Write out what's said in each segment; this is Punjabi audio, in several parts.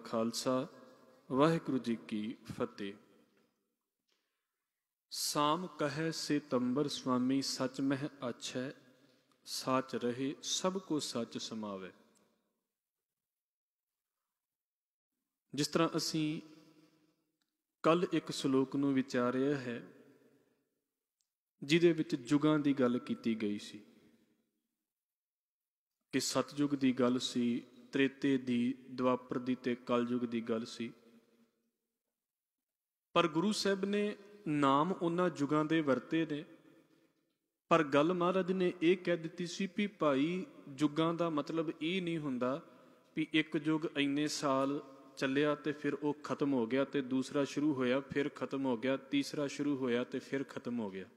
खालसा वाहिगुरु जी की फतेह। साम कहे सितंबर स्वामी सच मह अच्छै, साच रहे सब को सच समावे। जिस तरह असी कल एक श्लोक नूं विचारिया है जिहदे विच जुगां दी गल कीती गई सी कि सतयुग दी गल सी, त्रेते दी, द्वापर दी ते कलयुग दी गल सी। पर गुरु साहब ने नाम उन्हां जुगां दे वरते ने, पर गल महाराज ने यह कह दी सी भी भाई जुगां दा मतलब ये नहीं हुंदा भी एक जुग इन्ने साल चलिया ते फिर वो खत्म हो गया ते दूसरा शुरू होया फिर खत्म हो गया, तीसरा शुरू होया ते फिर खत्म हो गया।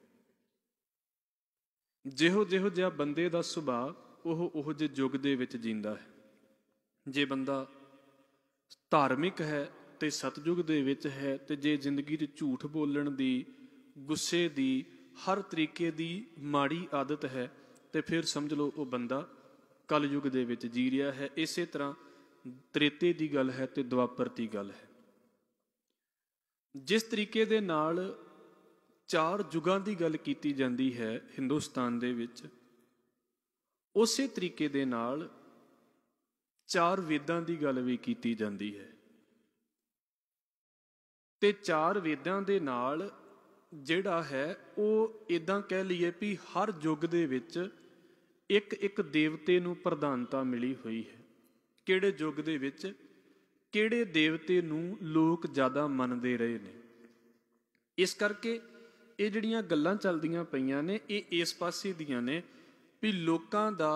जिहो जिहा बंदे दा सुभाव ओहो जे जुग दे विच जींदा है। जे बंदा धार्मिक है ते सतयुग दे विच है, ते जे जिंदगी च झूठ बोलण दी, गुस्से दी, हर तरीके दी माड़ी आदत है ते फिर समझ लो वो बंदा कलयुग दे विच जी रहा है। इसे तरह त्रेते दी गल है ते द्वापर दी गल है। जिस तरीके दे नाल चार जुगां दी गल कीती जांदी है हिंदुस्तान दे विच, उसे तरीके दे नाल चार वेदां दी गल भी कीती जांदी है। ते चार वेदां दे नाल जिहड़ा है वो इदां कह लीए भी हर युग दे विच एक एक देवते नूं प्रधानता मिली हुई है। किहड़े युग दे विच किहड़े देवते नूं लोक ज़्यादा मनदे रहे ने। इस करके ये जिहड़ियां गल्लां चलदियां पईयां ने ये इस पासे दियां ने भी लोकां दा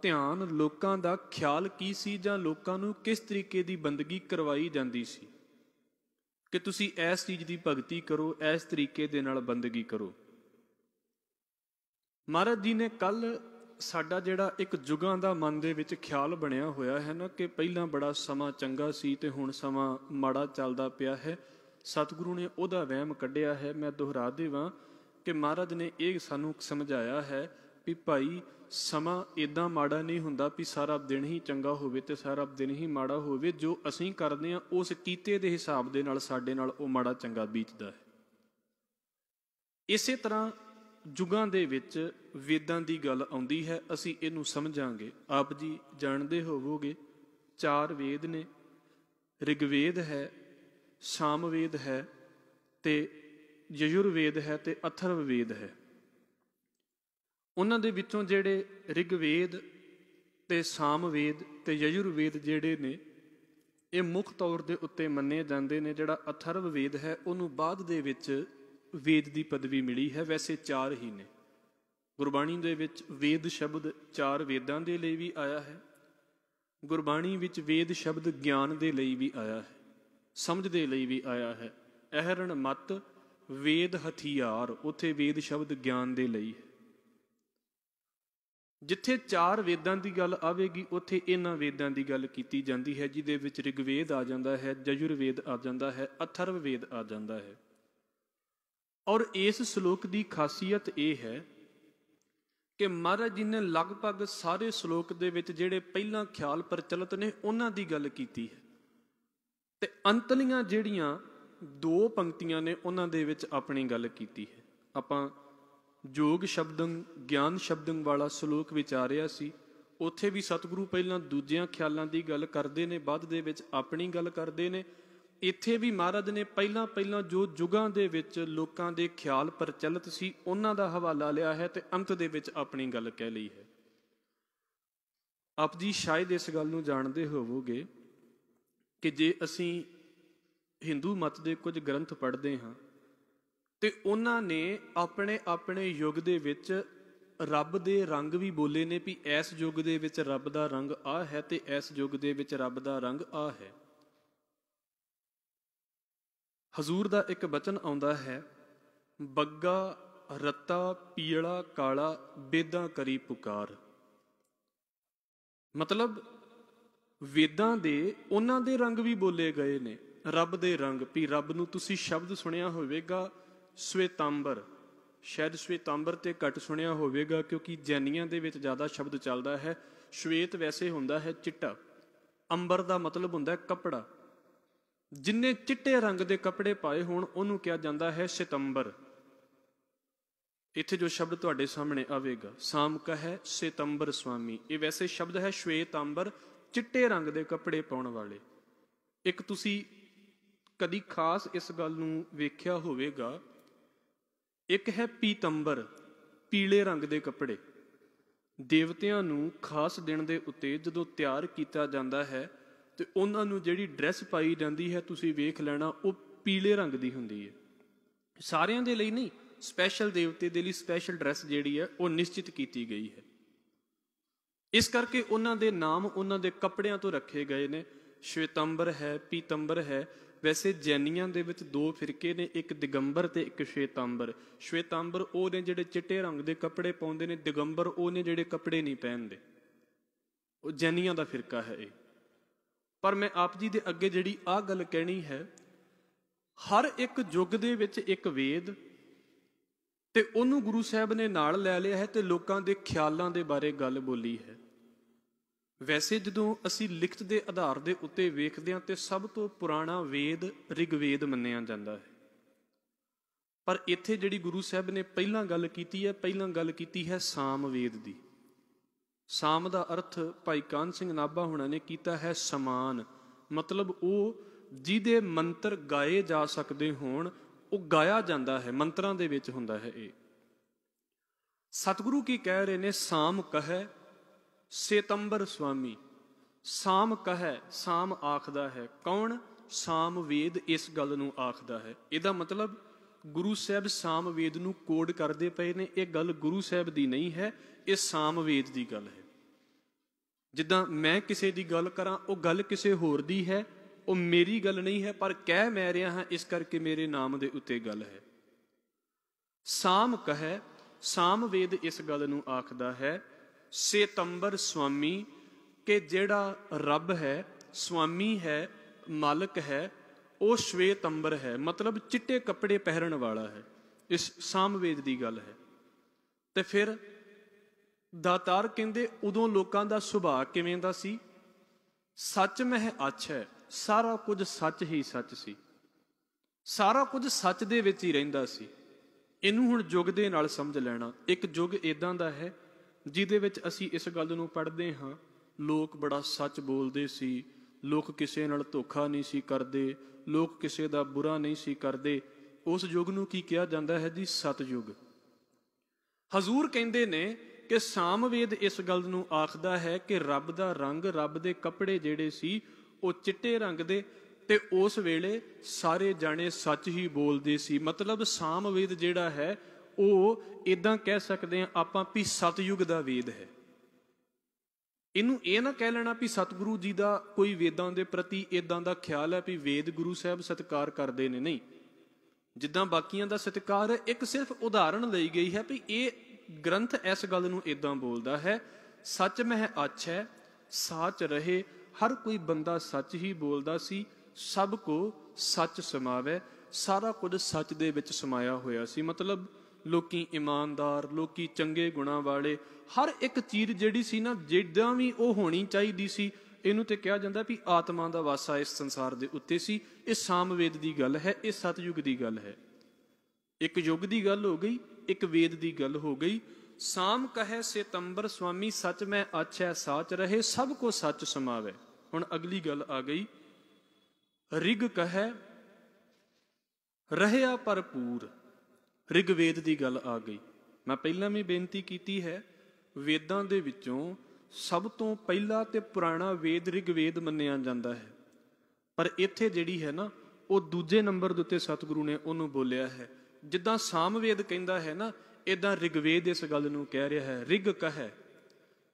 ध्यान, लोकां दा ख्याल की सी जां लोकां नूं किस तरीके दी बंदगी करवाई जांदी सी कि तुसी इस चीज़ की भगती करो, इस तरीके दे नाल बंदगी करो। महाराज जी ने कल साडा जिहड़ा एक जुगां दा मन दे विच ख्याल बनिया होया है ना कि पहलां बड़ा समा चंगा सी ते हुण समा माड़ा चलदा पिया है। सतगुरु ने उहदा वहम कढ़िया है। मैं दोहरा देवां कि महाराज ने यह सानू समझाया है भी भाई समा इदां माड़ा नहीं हुंदा भी सारा दिन ही चंगा होवे ते सारा दिन ही माड़ा होवे। जो असीं करदे हां उस कीते दे हिसाब दे नाल साडे नाल ओह माड़ा चंगा बीतदा है। इसे तरह जुगां दे विच वेदां दी गल आउंदी है। असीं इहनूं समझांगे। आप जी जाणदे होवोगे चार वेद ने, ऋग्वेद है, सामवेद है ते यजुर्वेद है ते अथर्ववेद है। उन्हां दे विचों जिहड़े ऋग्वेद ते सामवेद ते यजुर्वेद जिहड़े ने ये मुख तौर दे उत्ते मन्ने जांदे ने। जिहड़ा अथर्ववेद है उहनूं बाद दे विच वेद दी पदवी मिली है। वैसे चार ही ने। गुरबाणी दे विच वेद शब्द चार वेदां दे लई भी आया है। गुरबाणी विच वेद शब्द ज्ञान दे लई भी आया है, समझ दे लई भी आया है। अहरण मत वेद हथियार, उत्थे वेद शब्द ज्ञान दे लई है। जिथे चार वेदां दी गल आवेगी उत्थे इन्हां वेदां दी गल कीती जांदी है, जिहदे विच ऋग्वेद आ जांदा है, यजुर्वेद आ जांदा है, अथर्ववेद आ जांदा है। और इस श्लोक की खासियत यह है कि महाराज जी ने लगभग सारे श्लोक दे विच जिहड़े पहलां ख्याल प्रचलित ने उन्हां दी गल कीती है ते अंतलियां जिहड़ियां दो पंक्तियां ने उन्हां दे विच अपनी गल कीती है। आपां जोग शब्दं ज्ञान शब्दं वाला श्लोक विचारिया सी। उत्थे भी सतगुरु पहलां दूजियां ख्यालां दी गल करदे ने, बाद दे विच अपनी गल करदे ने। इत्थे भी महाराज ने पहलां जो जुगां दे विच लोकां दे ख्याल प्रचलित सी उन्हां दा हवाला लिया है ते अंत दे विच अपनी गल कह लई है। आप जी शायद इस गल नूं जाणदे होवोगे कि जे असीं हिंदू मत दे कुछ ग्रंथ पढ़दे हां ते उन्हां ने अपने अपने युग दे विच रब दे रंग भी बोले ने भी इस युग दे विच रब दा रंग आ है ते इस युग दे विच रब दा रंग आ है। हजूर दा एक बचन आउंदा है, बग्गा रत्ता पीला काला वेदां करी पुकार। मतलब वेदां दे उन्हां दे रंग भी बोले गए ने, रब दे रंग भी रब नूं तुसीं शब्द सुनिया होवेगा श्वेतांबर, शायद श्वेतांबर ते घट सुनिया होवेगा क्योंकि जैनियां दे विच ज़्यादा शब्द चलदा है। श्वेत वैसे हुंदा है चिट्टा, अंबर दा मतलब हुंदा है कपड़ा। ਜਿੰਨੇ ਚਿੱਟੇ ਰੰਗ ਦੇ ਕੱਪੜੇ ਪਾਏ ਹੋਣ ਉਹਨੂੰ ਕਿਹਾ ਜਾਂਦਾ ਹੈ ਸਿਤੰਬਰ। ਇੱਥੇ ਜੋ ਸ਼ਬਦ ਤੁਹਾਡੇ ਸਾਹਮਣੇ ਆਵੇਗਾ, ਸਾਮ ਕਹੈ ਸਿਤੰਬਰ ਸੁਆਮੀ, ਇਹ ਵੈਸੇ ਸ਼ਬਦ ਹੈ ਸ਼ਵੇਤਾਂਬਰ, ਚਿੱਟੇ ਰੰਗ ਦੇ ਕੱਪੜੇ ਪਾਉਣ ਵਾਲੇ। ਇੱਕ ਤੁਸੀਂ ਕਦੀ ਖਾਸ ਇਸ ਗੱਲ ਨੂੰ ਵੇਖਿਆ ਹੋਵੇਗਾ, ਇੱਕ ਹੈ ਪੀਤੰਬਰ, ਪੀਲੇ ਰੰਗ ਦੇ ਕੱਪੜੇ। ਦੇਵਤਿਆਂ ਨੂੰ ਖਾਸ ਦਿਨ ਦੇ ਉੱਤੇ ਜਦੋਂ ਤਿਆਰ ਕੀਤਾ ਜਾਂਦਾ ਹੈ ਤੇ ਉਹਨਾਂ ਨੂੰ ਜਿਹੜੀ ਡਰੈਸ ਪਾਈ ਜਾਂਦੀ ਹੈ, ਤੁਸੀਂ ਵੇਖ ਲੈਣਾ, ਉਹ ਪੀਲੇ ਰੰਗ ਦੀ ਹੁੰਦੀ ਹੈ। ਸਾਰਿਆਂ ਦੇ ਲਈ ਨਹੀਂ, ਸਪੈਸ਼ਲ ਦੇਵਤੇ ਦੇ ਲਈ ਸਪੈਸ਼ਲ ਡਰੈਸ ਜਿਹੜੀ ਹੈ ਉਹ ਨਿਸ਼ਚਿਤ ਕੀਤੀ ਗਈ ਹੈ। ਇਸ ਕਰਕੇ ਉਹਨਾਂ ਦੇ ਨਾਮ ਉਹਨਾਂ ਦੇ ਕੱਪੜਿਆਂ ਤੋਂ ਰੱਖੇ ਗਏ ਨੇ। ਸ਼ਵੇਤੰਬਰ ਹੈ, ਪੀਤੰਬਰ ਹੈ। ਵੈਸੇ ਜੈਨੀਆਂ ਦੇ ਵਿੱਚ ਦੋ ਫਿਰਕੇ ਨੇ, ਇੱਕ ਦਿਗੰਬਰ ਤੇ ਇੱਕ ਸ਼ਵੇਤਾਂਬਰ। ਸ਼ਵੇਤਾਂਬਰ ਉਹ ਨੇ ਜਿਹੜੇ ਚਿੱਟੇ ਰੰਗ ਦੇ ਕੱਪੜੇ ਪਾਉਂਦੇ ਨੇ, ਦਿਗੰਬਰ ਉਹ ਨੇ ਜਿਹੜੇ ਕੱਪੜੇ ਨਹੀਂ ਪਹਿਨਦੇ। ਉਹ ਜੈਨੀਆਂ ਦਾ ਫਿਰਕਾ ਹੈ ਇਹ। ਪਰ ਮੈਂ ਆਪ ਜੀ ਦੇ ਅੱਗੇ ਜਿਹੜੀ ਆਹ ਗੱਲ ਕਹਿਣੀ ਹੈ, ਹਰ ਇੱਕ ਯੁੱਗ ਦੇ ਵਿੱਚ ਇੱਕ ਵੇਦ ਤੇ ਉਹਨੂੰ ਗੁਰੂ ਸਾਹਿਬ ਨੇ ਨਾਲ ਲੈ ਲਿਆ ਹੈ ਤੇ ਲੋਕਾਂ ਦੇ ਖਿਆਲਾਂ ਦੇ ਬਾਰੇ ਗੱਲ ਬੋਲੀ ਹੈ। ਵੈਸੇ ਜਦੋਂ ਅਸੀਂ ਲਿਖਤ ਦੇ ਆਧਾਰ ਦੇ ਉੱਤੇ ਵੇਖਦੇ ਹਾਂ ਤੇ ਸਭ ਤੋਂ ਪੁਰਾਣਾ ਵੇਦ ਰਿਗਵੇਦ ਮੰਨਿਆ ਜਾਂਦਾ ਹੈ। ਪਰ ਇੱਥੇ ਜਿਹੜੀ ਗੁਰੂ ਸਾਹਿਬ ਨੇ ਪਹਿਲਾਂ ਗੱਲ ਕੀਤੀ ਹੈ, ਪਹਿਲਾਂ ਗੱਲ ਕੀਤੀ ਹੈ ਸਾਮ ਵੇਦ ਦੀ। ਸਾਮ ਦਾ ਅਰਥ ਭਾਈ ਕਾਹਨ ਸਿੰਘ ਨਾਭਾ ਹੁਣਾਂ ਨੇ ਕੀਤਾ ਹੈ ਸਮਾਨ, ਮਤਲਬ ਉਹ ਜਿਹਦੇ ਮੰਤਰ ਗਾਏ ਜਾ ਸਕਦੇ ਹੋਣ, ਉਹ ਗਾਇਆ ਜਾਂਦਾ ਹੈ, ਮੰਤਰਾਂ ਦੇ ਵਿੱਚ ਹੁੰਦਾ ਹੈ ਇਹ। ਸਤਿਗੁਰੂ ਕੀ ਕਹਿ ਰਹੇ ਨੇ, ਸਾਮ ਕਹੈ ਸਿਤੰਬਰ ਸੁਆਮੀ। ਸਾਮ ਕਹੈ, ਸਾਮ ਆਖਦਾ ਹੈ, ਕੌਣ? ਸਾਮ ਵੇਦ ਇਸ ਗੱਲ ਨੂੰ ਆਖਦਾ ਹੈ। ਇਹਦਾ ਮਤਲਬ ਗੁਰੂ ਸਾਹਿਬ ਸਾਮ ਵੇਦ ਨੂੰ ਕੋਡ ਕਰਦੇ ਪਏ ਨੇ। ਇਹ ਗੱਲ ਗੁਰੂ ਸਾਹਿਬ ਦੀ ਨਹੀਂ ਹੈ, ਇਹ ਸਾਮ ਵੇਦ ਦੀ ਗੱਲ ਹੈ। ਜਿੱਦਾਂ ਮੈਂ ਕਿਸੇ ਦੀ ਗੱਲ ਕਰਾਂ, ਉਹ ਗੱਲ ਕਿਸੇ ਹੋਰ ਦੀ ਹੈ, ਉਹ ਮੇਰੀ ਗੱਲ ਨਹੀਂ ਹੈ, ਪਰ ਕਹਿ ਮੈਂ ਰਿਹਾ ਹਾਂ, ਇਸ ਕਰਕੇ ਮੇਰੇ ਨਾਮ ਦੇ ਉੱਤੇ ਗੱਲ ਹੈ। ਸਾਮ ਕਹੈ, ਸਾਮ ਵੇਦ ਇਸ ਗੱਲ ਨੂੰ ਆਖਦਾ ਹੈ, ਸਿਤੰਬਰ ਸੁਆਮੀ, ਕਿ ਜਿਹੜਾ ਰੱਬ ਹੈ, ਸੁਆਮੀ ਹੈ, ਮਾਲਕ ਹੈ, ਉਹ ਸ਼ਵੇਤੰਬਰ ਹੈ, ਮਤਲਬ ਚਿੱਟੇ ਕੱਪੜੇ ਪਹਿਨਣ ਵਾਲਾ ਹੈ। ਇਸ ਸਾਮ ਵੇਦ ਦੀ ਗੱਲ ਹੈ। ਤੇ ਫਿਰ ਦਾਤਾਰ ਕਹਿੰਦੇ ਉਦੋਂ ਲੋਕਾਂ ਦਾ ਸੁਭਾਅ ਕਿਵੇਂ ਦਾ ਸੀ? ਸੱਚ ਮਹਿ ਅੱਛ ਹੈ, ਸਾਰਾ ਕੁਝ ਸੱਚ ਹੀ ਸੱਚ ਸੀ, ਸਾਰਾ ਕੁਝ ਸੱਚ ਦੇ ਵਿੱਚ ਹੀ ਰਹਿੰਦਾ ਸੀ। ਇਹਨੂੰ ਹੁਣ ਯੁੱਗ ਦੇ ਨਾਲ ਸਮਝ ਲੈਣਾ। ਇੱਕ ਯੁੱਗ ਇਦਾਂ ਦਾ ਹੈ ਜਿਹਦੇ ਵਿੱਚ ਅਸੀਂ ਇਸ ਗੱਲ ਨੂੰ ਪੜ੍ਹਦੇ ਹਾਂ, ਲੋਕ ਬੜਾ ਸੱਚ ਬੋਲਦੇ ਸੀ, ਲੋਕ ਕਿਸੇ ਨਾਲ ਧੋਖਾ ਨਹੀਂ ਸੀ ਕਰਦੇ, ਲੋਕ ਕਿਸੇ ਦਾ ਬੁਰਾ ਨਹੀਂ ਸੀ ਕਰਦੇ। ਉਸ ਯੁੱਗ ਨੂੰ ਕੀ ਕਿਹਾ ਜਾਂਦਾ ਹੈ ਜੀ? ਸਤਯੁਗ। ਹਜ਼ੂਰ ਕਹਿੰਦੇ ਨੇ ਕਿ ਸਾਮਵੇਦ ਇਸ ਗੱਲ ਨੂੰ ਆਖਦਾ ਹੈ ਕਿ ਰੱਬ ਦਾ ਰੰਗ, ਰੱਬ ਦੇ ਕੱਪੜੇ ਜਿਹੜੇ ਸੀ ਉਹ ਚਿੱਟੇ ਰੰਗ ਦੇ, ਤੇ ਉਸ ਵੇਲੇ ਸਾਰੇ ਜਾਣੇ ਸੱਚ ਹੀ ਬੋਲਦੇ ਸੀ। ਮਤਲਬ ਸਾਮਵੇਦ ਜਿਹੜਾ ਹੈ ਉਹ ਇਦਾਂ ਕਹਿ ਸਕਦੇ ਹਾਂ ਆਪਾਂ ਵੀ ਸਤਯੁਗ ਦਾ ਵੇਦ ਹੈ। ਇਹਨੂੰ ਇਹ ਨਾ ਕਹਿ ਲੈਣਾ ਵੀ ਸਤਿਗੁਰੂ ਜੀ ਦਾ ਕੋਈ ਵੇਦਾਂ ਦੇ ਪ੍ਰਤੀ ਇਦਾਂ ਦਾ ਖਿਆਲ ਹੈ ਵੀ ਵੇਦ ਗੁਰੂ ਸਾਹਿਬ ਸਤਿਕਾਰ ਕਰਦੇ ਨੇ, ਨਹੀਂ। ਜਿੱਦਾਂ ਬਾਕੀਆਂ ਦਾ ਸਤਿਕਾਰ ਹੈ, ਇੱਕ ਸਿਰਫ ਉਦਾਹਰਣ ਲਈ ਗਈ ਹੈ ਵੀ ਇਹ ਗ੍ਰੰਥ ਇਸ ਗੱਲ ਨੂੰ ਇਦਾਂ ਬੋਲਦਾ ਹੈ, ਸੱਚ ਮਹਿ ਅੱਛ ਹੈ, ਸਾਚ ਰਹੇ। ਹਰ ਕੋਈ ਬੰਦਾ ਸੱਚ ਹੀ ਬੋਲਦਾ ਸੀ, ਸਭ ਕੋ ਸੱਚ ਸਮਾਵੈ। ਸਾਰਾ ਕੁਝ ਸੱਚ ਦੇ ਵਿੱਚ ਸਮਾਇਆ ਹੋਇਆ ਸੀ। ਮਤਲਬ ਲੋਕੀ ਇਮਾਨਦਾਰ, ਲੋਕੀ ਚੰਗੇ ਗੁਣਾਂ ਵਾਲੇ, ਹਰ ਇੱਕ ਚੀਜ਼ ਜਿਹੜੀ ਸੀ ਨਾ, ਜਿੱਦਾਂ ਵੀ ਉਹ ਹੋਣੀ ਚਾਹੀਦੀ ਸੀ। ਇਹਨੂੰ ਤੇ ਕਿਹਾ ਜਾਂਦਾ ਵੀ ਆਤਮਾ ਦਾ ਵਾਸਾ ਇਸ ਸੰਸਾਰ ਦੇ ਉੱਤੇ ਸੀ। ਇਹ ਸਾਮਵੇਦ ਦੀ ਗੱਲ ਹੈ, ਇਹ ਸਤਯੁਗ ਦੀ ਗੱਲ ਹੈ। ਇੱਕ ਯੁੱਗ ਦੀ ਗੱਲ ਹੋ ਗਈ, ਇੱਕ ਵੇਦ ਦੀ ਗੱਲ ਹੋ ਗਈ। ਸਾਮ ਕਹੈ ਸਿਤੰਬਰ ਸੁਆਮੀ, ਸੱਚ ਮੈਂ ਅੱਛ ਹੈ, ਸਾਚ ਰਹੇ, ਸਭ ਕੋ ਸੱਚ ਸਮਾਵੈ। ਹੁਣ ਅਗਲੀ ਗੱਲ ਆ ਗਈ, ਰਿਗ ਕਹੈ ਰਹਿਆ ਭਰਪੂਰ। ਰਿਗਵੇਦ ਦੀ ਗੱਲ ਆ ਗਈ। ਮੈਂ ਪਹਿਲਾਂ ਵੀ ਬੇਨਤੀ ਕੀਤੀ ਹੈ, ਵੇਦਾਂ ਦੇ ਵਿੱਚੋਂ ਸਭ ਤੋਂ ਪਹਿਲਾ ਤੇ ਪੁਰਾਣਾ ਵੇਦ ਰਿਗਵੇਦ ਮੰਨਿਆ ਜਾਂਦਾ ਹੈ। ਪਰ ਇੱਥੇ ਜਿਹੜੀ ਹੈ ਨਾ, ਉਹ ਦੂਜੇ ਨੰਬਰ ਦੇ ਉੱਤੇ ਸਤਿਗੁਰੂ ਨੇ ਉਹਨੂੰ ਬੋਲਿਆ ਹੈ। ਜਿੱਦਾਂ ਸਾਮਵੇਦ ਕਹਿੰਦਾ ਹੈ ਨਾ, ਇਦਾਂ ਰਿਗਵੇਦ ਇਸ ਗੱਲ ਨੂੰ ਕਹਿ ਰਿਹਾ ਹੈ। ਰਿਗ ਕਹੈ,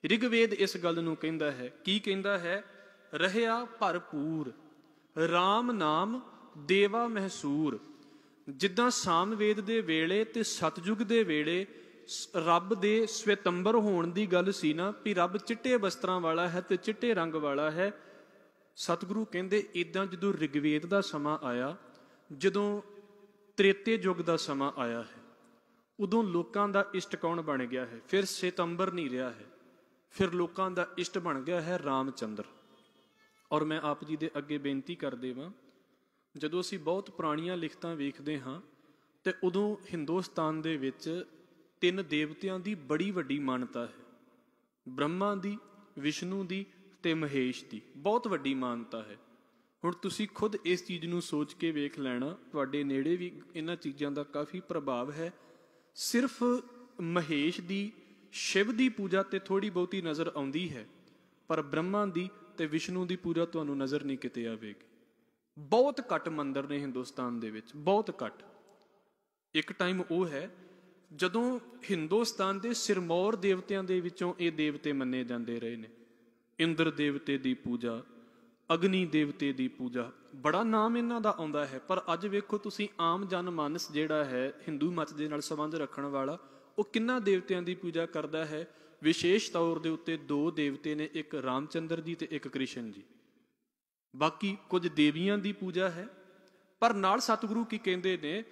ਰਿਗਵੇਦ ਇਸ ਗੱਲ ਨੂੰ ਕਹਿੰਦਾ ਹੈ। ਕੀ ਕਹਿੰਦਾ ਹੈ? ਰਹਿਆ ਭਰਪੂਰ, ਰਾਮ ਨਾਮ ਦੇਵਾ ਮਹਿਸੂਰ। ਜਿੱਦਾਂ ਸਾਮਵੇਦ ਦੇ ਵੇਲੇ ਤੇ ਸਤਯੁਗ ਦੇ ਵੇਲੇ ਰੱਬ ਦੇ ਸਵੇਤੰਬਰ ਹੋਣ ਦੀ ਗੱਲ ਸੀ ਨਾ, ਵੀ ਰੱਬ ਚਿੱਟੇ ਵਸਤਰਾਂ ਵਾਲਾ ਹੈ ਤੇ ਚਿੱਟੇ ਰੰਗ ਵਾਲਾ ਹੈ। ਸਤਿਗੁਰੂ ਕਹਿੰਦੇ ਇਦਾਂ ਜਦੋਂ ਰਿਗਵੇਦ ਦਾ ਸਮਾਂ ਆਇਆ, ਜਦੋਂ ਤ੍ਰੇਤੇ ਯੁੱਗ ਦਾ ਸਮਾਂ ਆਇਆ ਹੈ, ਉਦੋਂ ਲੋਕਾਂ ਦਾ ਇਸ਼ਟ ਕੌਣ ਬਣ ਗਿਆ ਹੈ? ਫਿਰ ਸਿਤੰਬਰ ਨਹੀਂ ਰਿਹਾ ਹੈ, ਫਿਰ ਲੋਕਾਂ ਦਾ ਇਸ਼ਟ ਬਣ ਗਿਆ ਹੈ ਰਾਮਚੰਦਰ। ਔਰ ਮੈਂ ਆਪ ਜੀ ਦੇ ਅੱਗੇ ਬੇਨਤੀ ਕਰ ਦੇਵਾਂ, ਜਦੋਂ ਅਸੀਂ ਬਹੁਤ ਪੁਰਾਣੀਆਂ ਲਿਖਤਾਂ ਵੇਖਦੇ ਹਾਂ ਤੇ ਉਦੋਂ ਹਿੰਦੁਸਤਾਨ ਦੇ ਵਿੱਚ 3 ਦੇਵਤਿਆਂ ਦੀ ਬੜੀ ਵੱਡੀ ਮਾਨਤਾ ਹੈ। ਬ੍ਰਹਮਾ ਦੀ, ਵਿਸ਼ਨੂੰ ਦੀ ਤੇ ਮਹੇਸ਼ ਦੀ ਬਹੁਤ ਵੱਡੀ ਮਾਨਤਾ ਹੈ। ਹੁਣ ਤੁਸੀਂ ਖੁਦ ਇਸ ਚੀਜ਼ ਨੂੰ ਸੋਚ ਕੇ ਵੇਖ ਲੈਣਾ, ਤੁਹਾਡੇ ਨੇੜੇ ਵੀ ਇਹਨਾਂ ਚੀਜ਼ਾਂ ਦਾ ਕਾਫੀ ਪ੍ਰਭਾਵ ਹੈ। ਸਿਰਫ ਮਹੇਸ਼ ਦੀ, ਸ਼ਿਵ ਦੀ ਪੂਜਾ ਤੇ ਥੋੜੀ ਬਹੁਤੀ ਨਜ਼ਰ ਆਉਂਦੀ ਹੈ, ਪਰ ਬ੍ਰਹਮਾ ਦੀ ਤੇ ਵਿਸ਼ਨੂੰ ਦੀ ਪੂਜਾ ਤੁਹਾਨੂੰ ਨਜ਼ਰ ਨਹੀਂ ਕਿਤੇ ਆਵੇਗੀ। ਬਹੁਤ ਘੱਟ ਮੰਦਿਰ ਨੇ ਹਿੰਦੁਸਤਾਨ ਦੇ ਵਿੱਚ, ਬਹੁਤ ਘੱਟ। ਇੱਕ ਟਾਈਮ ਉਹ ਹੈ ਜਦੋਂ ਹਿੰਦੁਸਤਾਨ ਦੇ ਸਿਰਮੌਰ ਦੇਵਤਿਆਂ ਦੇ ਵਿੱਚੋਂ ਇਹ ਦੇਵਤੇ ਮੰਨੇ ਜਾਂਦੇ ਰਹੇ ਨੇ। ਇੰਦਰ ਦੇਵਤੇ ਦੀ ਪੂਜਾ, ਅਗਨੀ ਦੇਵਤੇ ਦੀ ਪੂਜਾ, ਬੜਾ ਨਾਮ ਇਹਨਾਂ ਦਾ ਆਉਂਦਾ ਹੈ। ਪਰ ਅੱਜ ਵੇਖੋ ਤੁਸੀਂ, ਆਮ ਜਨ ਮਾਨਸ ਜਿਹੜਾ ਹੈ ਹਿੰਦੂ ਮਤ ਦੇ ਨਾਲ ਸੰਬੰਧ ਰੱਖਣ ਵਾਲਾ, ਉਹ ਕਿੰਨਾ ਦੇਵਤਿਆਂ ਦੀ ਪੂਜਾ ਕਰਦਾ ਹੈ। ਵਿਸ਼ੇਸ਼ ਤੌਰ ਦੇ ਉੱਤੇ 2 ਦੇਵਤੇ ਨੇ, ਇੱਕ ਰਾਮਚੰਦਰ ਜੀ ਤੇ ਇੱਕ ਕ੍ਰਿਸ਼ਨ ਜੀ। ਬਾਕੀ ਕੁਝ ਦੇਵੀਆਂ ਦੀ ਪੂਜਾ ਹੈ। ਪਰ ਨਾਲ ਸਤਿਗੁਰੂ ਕੀ ਕਹਿੰਦੇ ਨੇ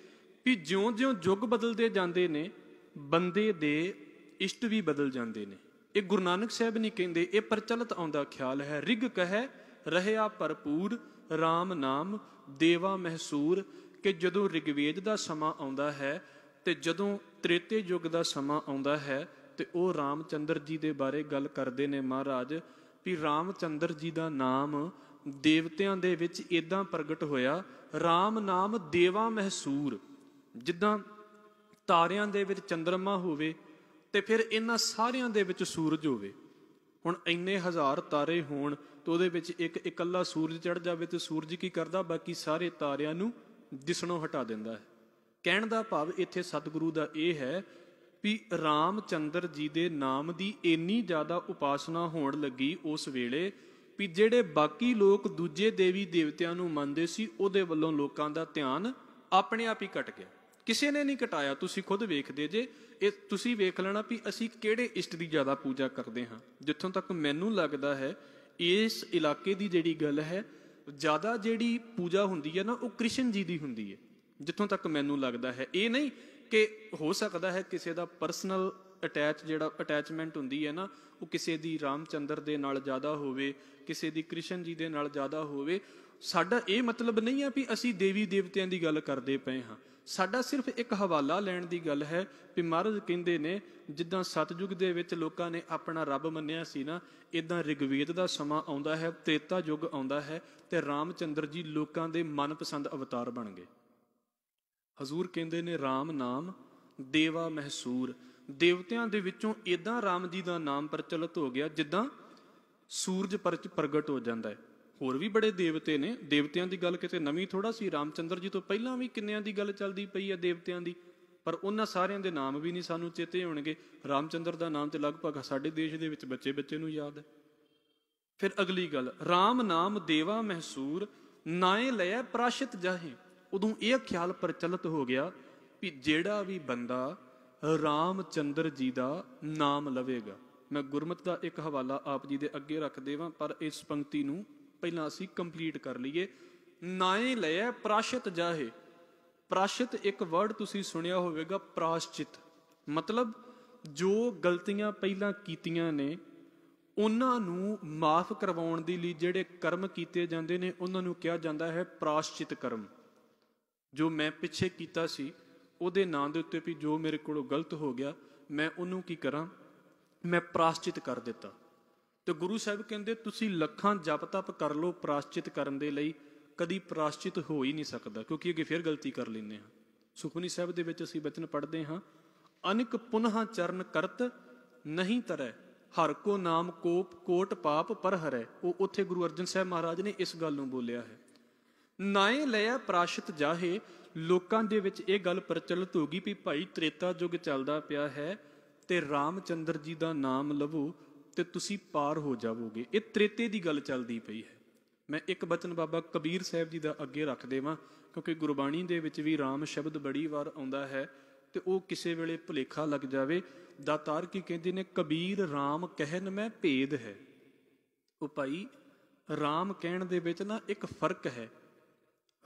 ਵੀ ਜਿਉਂ-ਜਿਉਂ ਯੁੱਗ ਬਦਲਦੇ ਜਾਂਦੇ ਨੇ, ਬੰਦੇ ਦੇ ਇਸ਼ਟ ਵੀ ਬਦਲ ਜਾਂਦੇ ਨੇ। ਇਹ ਗੁਰੂ ਨਾਨਕ ਸਾਹਿਬ ਨਹੀਂ ਕਹਿੰਦੇ, ਇਹ ਪ੍ਰਚਲਿਤ ਆਉਂਦਾ ਖਿਆਲ ਹੈ। ਰਿਗ ਕਹੈ ਰਹਿਆ ਭਰਪੂਰ, ਰਾਮ ਨਾਮ ਦੇਵਾ ਮਹਿਸੂਰ। ਕਿ ਜਦੋਂ ਰਿਗਵੇਦ ਦਾ ਸਮਾਂ ਆਉਂਦਾ ਹੈ ਤੇ ਜਦੋਂ ਤ੍ਰੇਤੇ ਯੁੱਗ ਦਾ ਸਮਾਂ ਆਉਂਦਾ ਹੈ ਤੇ ਉਹ ਰਾਮਚੰਦਰ ਜੀ ਦੇ ਬਾਰੇ ਗੱਲ ਕਰਦੇ ਨੇ ਮਹਾਰਾਜ, ਵੀ ਰਾਮਚੰਦਰ ਜੀ ਦਾ ਨਾਮ ਦੇਵਤਿਆਂ ਦੇ ਵਿੱਚ ਇਦਾਂ ਪ੍ਰਗਟ ਹੋਇਆ, ਰਾਮ ਨਾਮ ਦੇਵਾ ਮਹਿਸੂਰ। ਜਿੱਦਾਂ ਤਾਰਿਆਂ ਦੇ ਵਿੱਚ ਚੰਦਰਮਾ ਹੋਵੇ ਤੇ ਫਿਰ ਇਹਨਾਂ ਸਾਰਿਆਂ ਦੇ ਵਿੱਚ ਸੂਰਜ ਹੋਵੇ। ਹੁਣ ਇੰਨੇ 1000 ਤਾਰੇ ਹੋਣ ਤੇ ਉਹਦੇ ਵਿੱਚ ਇੱਕ ਇਕੱਲਾ ਸੂਰਜ ਚੜ ਜਾਵੇ ਤੇ ਸੂਰਜ ਕੀ ਕਰਦਾ, ਬਾਕੀ ਸਾਰੇ ਤਾਰਿਆਂ ਨੂੰ ਦਿਸਣੋਂ ਹਟਾ ਦਿੰਦਾ ਹੈ। ਕਹਿਣ ਦਾ ਭਾਵ ਇੱਥੇ ਸਤਿਗੁਰੂ ਦਾ ਇਹ ਹੈ ਵੀ ਰਾਮਚੰਦਰ ਜੀ ਦੇ ਨਾਮ ਦੀ ਇੰਨੀ ਜ਼ਿਆਦਾ ਉਪਾਸਨਾ ਹੋਣ ਲੱਗੀ ਉਸ ਵੇਲੇ ਵੀ ਜਿਹੜੇ ਬਾਕੀ ਲੋਕ ਦੂਜੇ ਦੇਵੀ ਦੇਵਤਿਆਂ ਨੂੰ ਮੰਨਦੇ ਸੀ, ਉਹਦੇ ਵੱਲੋਂ ਲੋਕਾਂ ਦਾ ਧਿਆਨ ਆਪਣੇ ਆਪ ਹੀ ਘਟ ਗਿਆ। ਕਿਸੇ ਨੇ ਨਹੀਂ ਘਟਾਇਆ। ਤੁਸੀਂ ਖੁਦ ਵੇਖਦੇ ਜੇ, ਇਹ ਤੁਸੀਂ ਵੇਖ ਲੈਣਾ ਵੀ ਅਸੀਂ ਕਿਹੜੇ ਇਸ਼ਟ ਦੀ ਜ਼ਿਆਦਾ ਪੂਜਾ ਕਰਦੇ ਹਾਂ। ਜਿੱਥੋਂ ਤੱਕ ਮੈਨੂੰ ਲੱਗਦਾ ਹੈ ਇਸ ਇਲਾਕੇ ਦੀ ਜਿਹੜੀ ਗੱਲ ਹੈ, ਜ਼ਿਆਦਾ ਜਿਹੜੀ ਪੂਜਾ ਹੁੰਦੀ ਹੈ ਨਾ, ਉਹ ਕ੍ਰਿਸ਼ਨ ਜੀ ਦੀ ਹੁੰਦੀ ਹੈ। ਜਿੱਥੋਂ ਤੱਕ ਮੈਨੂੰ ਲੱਗਦਾ ਹੈ, ਇਹ ਨਹੀਂ ਕਿ ਹੋ ਸਕਦਾ ਹੈ ਕਿਸੇ ਦਾ ਪਰਸਨਲ ਅਟੈਚਮੈਂਟ ਹੁੰਦੀ ਹੈ ਨਾ, ਉਹ ਕਿਸੇ ਦੀ ਰਾਮਚੰਦਰ ਦੇ ਨਾਲ ਜ਼ਿਆਦਾ ਹੋਵੇ, ਕਿਸੇ ਦੀ ਕ੍ਰਿਸ਼ਨ ਜੀ ਦੇ ਨਾਲ ਜ਼ਿਆਦਾ ਹੋਵੇ। ਸਾਡਾ ਇਹ ਮਤਲਬ ਨਹੀਂ ਹੈ ਵੀ ਅਸੀਂ ਦੇਵੀ ਦੇਵਤਿਆਂ ਦੀ ਗੱਲ ਕਰਦੇ ਪਏ ਹਾਂ। ਸਾਡਾ ਸਿਰਫ ਇੱਕ ਹਵਾਲਾ ਲੈਣ ਦੀ ਗੱਲ ਹੈ ਵੀ ਮਹਾਰਾਜ ਕਹਿੰਦੇ ਨੇ ਜਿੱਦਾਂ ਸਤਿਯੁਗ ਦੇ ਵਿੱਚ ਲੋਕਾਂ ਨੇ ਆਪਣਾ ਰੱਬ ਮੰਨਿਆ ਸੀ ਨਾ, ਇਦਾਂ ਰਿਗਵੇਦ ਦਾ ਸਮਾਂ ਆਉਂਦਾ ਹੈ, ਤ੍ਰੇਤਾ ਯੁੱਗ ਆਉਂਦਾ ਹੈ ਤੇ ਰਾਮਚੰਦਰ ਜੀ ਲੋਕਾਂ ਦੇ ਮਨਪਸੰਦ ਅਵਤਾਰ ਬਣ ਗਏ। ਹਜ਼ੂਰ ਕਹਿੰਦੇ ਨੇ ਰਾਮ ਨਾਮ ਦੇਵਾ ਮਹਿਸੂਰ। ਦੇਵਤਿਆਂ ਦੇ ਵਿੱਚੋਂ ਇਦਾਂ ਰਾਮ ਜੀ ਦਾ ਨਾਮ ਪ੍ਰਚਲਿਤ ਹੋ ਗਿਆ ਜਿੱਦਾਂ ਸੂਰਜ ਪ੍ਰਗਟ ਹੋ ਜਾਂਦਾ ਹੈ। ਹੋਰ ਵੀ ਬੜੇ ਦੇਵਤੇ ਨੇ, ਦੇਵਤਿਆਂ ਦੀ ਗੱਲ ਕਿਤੇ ਨਵੀਂ ਥੋੜਾ ਸੀ। ਰਾਮਚੰਦਰ ਜੀ ਤੋਂ ਪਹਿਲਾਂ ਵੀ ਕਿੰਨਿਆਂ ਦੀ ਗੱਲ ਚੱਲਦੀ ਪਈ ਹੈ ਦੇਵਤਿਆਂ ਦੀ, ਪਰ ਉਹਨਾਂ ਸਾਰਿਆਂ ਦੇ ਨਾਮ ਵੀ ਨਹੀਂ ਸਾਨੂੰ ਚੇਤੇ ਹੋਣਗੇ। ਰਾਮਚੰਦਰ ਦਾ ਨਾਮ ਤੇ ਲਗਭਗ ਸਾਡੇ ਦੇਸ਼ ਦੇ ਵਿੱਚ ਬੱਚੇ ਨੂੰ ਯਾਦ ਹੈ। ਫਿਰ ਅਗਲੀ ਗੱਲ, ਰਾਮ ਨਾਮ ਦੇਵਾ ਮਹਿਸੂਰ, ਨਾਏ ਲਿਆ ਪ੍ਰਾਸ਼ਿਤ ਜਾਹੇ। ਉਦੋਂ ਇਹ ਖਿਆਲ ਪ੍ਰਚਲਿਤ ਹੋ ਗਿਆ ਵੀ ਜਿਹੜਾ ਵੀ ਬੰਦਾ ਰਾਮਚੰਦਰ ਜੀ ਦਾ ਨਾਮ ਲਵੇਗਾ। ਮੈਂ ਗੁਰਮਤਿ ਦਾ ਇੱਕ ਹਵਾਲਾ ਆਪ ਜੀ ਦੇ ਅੱਗੇ ਰੱਖ ਦੇਵਾਂ, ਪਰ ਇਸ ਪੰਕਤੀ ਨੂੰ ਪਹਿਲਾਂ ਅਸੀਂ ਕੰਪਲੀਟ ਕਰ ਲਈਏ। ਨਾਏ ਲਿਆ ਪ੍ਰਾਸ਼ਿਤ ਜਾਹੇ। ਪ੍ਰਾਸ਼ਿਤ ਇੱਕ ਵਰਡ ਤੁਸੀਂ ਸੁਣਿਆ ਹੋਵੇਗਾ, ਪ੍ਰਾਸ਼ਚਿਤ। ਮਤਲਬ ਜੋ ਗਲਤੀਆਂ ਪਹਿਲਾਂ ਕੀਤੀਆਂ ਨੇ ਉਹਨਾਂ ਨੂੰ ਮਾਫ ਕਰਵਾਉਣ ਦੇ ਲਈ ਜਿਹੜੇ ਕਰਮ ਕੀਤੇ ਜਾਂਦੇ ਨੇ ਉਹਨਾਂ ਨੂੰ ਕਿਹਾ ਜਾਂਦਾ ਹੈ ਪ੍ਰਾਸ਼ਚਿਤ ਕਰਮ। ਜੋ ਮੈਂ ਪਿੱਛੇ ਕੀਤਾ ਸੀ ਉਹਦੇ ਨਾਂ ਦੇ ਉੱਤੇ ਵੀ ਜੋ ਮੇਰੇ ਕੋਲੋਂ ਗਲਤ ਹੋ ਗਿਆ, ਮੈਂ ਉਹਨੂੰ ਕੀ ਕਰਾਂ, ਮੈਂ ਪ੍ਰਾਸ਼ਚਿਤ ਕਰ ਦਿੱਤਾ। ਤੇ ਗੁਰੂ ਸਾਹਿਬ ਕਹਿੰਦੇ ਤੁਸੀਂ ਲੱਖਾਂ ਜਪ ਤਪ ਕਰ ਲਓ ਪ੍ਰਾਸ਼ਚਿਤ ਕਰਨ ਦੇ ਲਈ, ਕਦੀ ਪ੍ਰਾਸ਼ਚਿਤ ਹੋ ਹੀ ਨਹੀਂ ਸਕਦਾ, ਕਿਉਂਕਿ ਅੱਗੇ ਫਿਰ ਗਲਤੀ ਕਰ ਲੈਂਦੇ ਹਾਂ। ਸੁਖਮਨੀ ਸਾਹਿਬ ਦੇ ਵਿੱਚ ਅਸੀਂ ਬਚਨ ਪੜ੍ਹਦੇ ਹਾਂ, ਅਨਿਕ ਪੁਨਹ ਚਰਨ ਕਰਤ ਨਹੀਂ ਤਰੈ, ਹਰ ਕੋ ਨਾਮ ਕੋਟ ਪਾਪ ਪਰ ਹਰੈ। ਉਹ ਉੱਥੇ ਗੁਰੂ ਅਰਜਨ ਸਾਹਿਬ ਮਹਾਰਾਜ ਨੇ ਇਸ ਗੱਲ ਨੂੰ ਬੋਲਿਆ ਹੈ। ਨਾਏ ਲਿਆ ਪ੍ਰਾਸ਼ਿਤ ਜਾਹੇ। ਲੋਕਾਂ ਦੇ ਵਿੱਚ ਇਹ ਗੱਲ ਪ੍ਰਚਲਿਤ ਹੋ ਗਈ ਵੀ ਭਾਈ ਤ੍ਰੇਤਾ ਯੁੱਗ ਚੱਲਦਾ ਪਿਆ ਹੈ ਤੇ ਰਾਮਚੰਦਰ ਜੀ ਦਾ ਨਾਮ ਲਵੋ ਤੇ ਤੁਸੀਂ ਪਾਰ ਹੋ ਜਾਵੋਗੇ। ਇਹ ਤ੍ਰੇਤੇ ਦੀ ਗੱਲ ਚੱਲਦੀ ਪਈ ਹੈ। ਮੈਂ ਇੱਕ ਬਚਨ ਬਾਬਾ ਕਬੀਰ ਸਾਹਿਬ ਜੀ ਦਾ ਅੱਗੇ ਰੱਖ ਦੇਵਾਂ, ਕਿਉਂਕਿ ਗੁਰਬਾਣੀ ਦੇ ਵਿੱਚ ਵੀ ਰਾਮ ਸ਼ਬਦ ਬੜੀ ਵਾਰ ਆਉਂਦਾ ਹੈ ਤੇ ਉਹ ਕਿਸੇ ਵੇਲੇ ਭੁਲੇਖਾ ਲੱਗ ਜਾਵੇ। ਦਾਤਾਰ ਕੀ ਕਹਿੰਦੇ ਨੇ, ਕਬੀਰ ਰਾਮ ਕਹਿਨ ਮੈਂ ਭੇਦ ਹੈ। ਉਹ ਭਾਈ ਰਾਮ ਕਹਿਣ ਦੇ ਵਿੱਚ ਨਾ ਇੱਕ ਫਰਕ ਹੈ।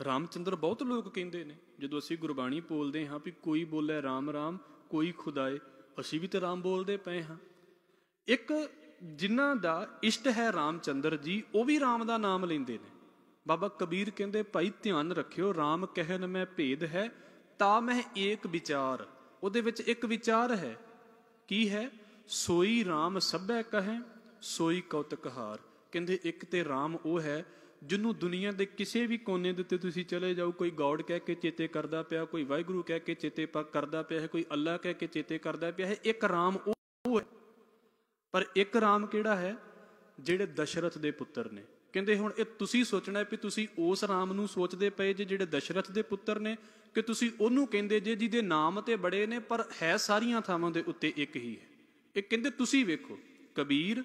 ਰਾਮਚੰਦਰ ਬਹੁਤ ਲੋਕ ਕਹਿੰਦੇ ਨੇ, ਜਦੋਂ ਅਸੀਂ ਗੁਰਬਾਣੀ ਬੋਲਦੇ ਹਾਂ ਵੀ ਕੋਈ ਬੋਲੇ ਰਾਮ ਰਾਮ ਕੋਈ ਖੁਦਾਏ, ਅਸੀਂ ਵੀ ਤਾਂ ਰਾਮ ਬੋਲਦੇ ਪਏ ਹਾਂ। ਇੱਕ ਜਿਨ੍ਹਾਂ ਦਾ ਇਸ਼ਟ ਹੈ ਰਾਮਚੰਦਰ ਜੀ, ਉਹ ਵੀ ਰਾਮ ਦਾ ਨਾਮ ਲੈਂਦੇ ਨੇ। ਬਾਬਾ ਕਬੀਰ ਕਹਿੰਦੇ ਭਾਈ ਧਿਆਨ ਰੱਖਿਓ, ਰਾਮ ਕਹਿਨ ਮੈਂ ਭੇਦ ਹੈ ਤਾਂ ਮੈਂ ਏਕ ਵਿਚਾਰ। ਉਹਦੇ ਵਿੱਚ ਇੱਕ ਵਿਚਾਰ ਹੈ, ਕੀ ਹੈ? ਸੋਈ ਰਾਮ ਸਭੈ ਕਹੈ ਸੋਈ ਕੌਤਕ ਹਾਰ। ਕਹਿੰਦੇ ਇੱਕ ਤੇ ਰਾਮ ਉਹ ਹੈ ਜਿਹਨੂੰ ਦੁਨੀਆ ਦੇ ਕਿਸੇ ਵੀ ਕੋਨੇ ਦੇ ਉੱਤੇ ਤੁਸੀਂ ਚਲੇ ਜਾਓ, ਕੋਈ ਗੌਡ ਕਹਿ ਕੇ ਚੇਤੇ ਕਰਦਾ ਪਿਆ, ਕੋਈ ਵਾਹਿਗੁਰੂ ਕਹਿ ਕੇ ਚੇਤੇ ਕਰਦਾ ਪਿਆ ਹੈ, ਕੋਈ ਅੱਲਾ ਕਹਿ ਕੇ ਚੇਤੇ ਕਰਦਾ ਪਿਆ ਹੈ। ਇੱਕ ਰਾਮ ਉਹ ਹੈ। ਪਰ ਇੱਕ ਰਾਮ ਕਿਹੜਾ ਹੈ? ਜਿਹੜੇ ਦਸ਼ਰਥ ਦੇ ਪੁੱਤਰ ਨੇ। ਕਹਿੰਦੇ ਹੁਣ ਇਹ ਤੁਸੀਂ ਸੋਚਣਾ ਵੀ ਤੁਸੀਂ ਉਸ ਰਾਮ ਨੂੰ ਸੋਚਦੇ ਪਏ ਜੇ ਜਿਹੜੇ ਦਸ਼ਰਥ ਦੇ ਪੁੱਤਰ ਨੇ, ਕਿ ਤੁਸੀਂ ਉਹਨੂੰ ਕਹਿੰਦੇ ਜੇ ਜਿਹਦੇ ਨਾਮ ਤੇ ਬੜੇ ਨੇ ਪਰ ਹੈ ਸਾਰੀਆਂ ਥਾਵਾਂ ਦੇ ਉੱਤੇ ਇੱਕ ਹੀ ਹੈ। ਇਹ ਕਹਿੰਦੇ ਤੁਸੀਂ ਵੇਖੋ, ਕਬੀਰ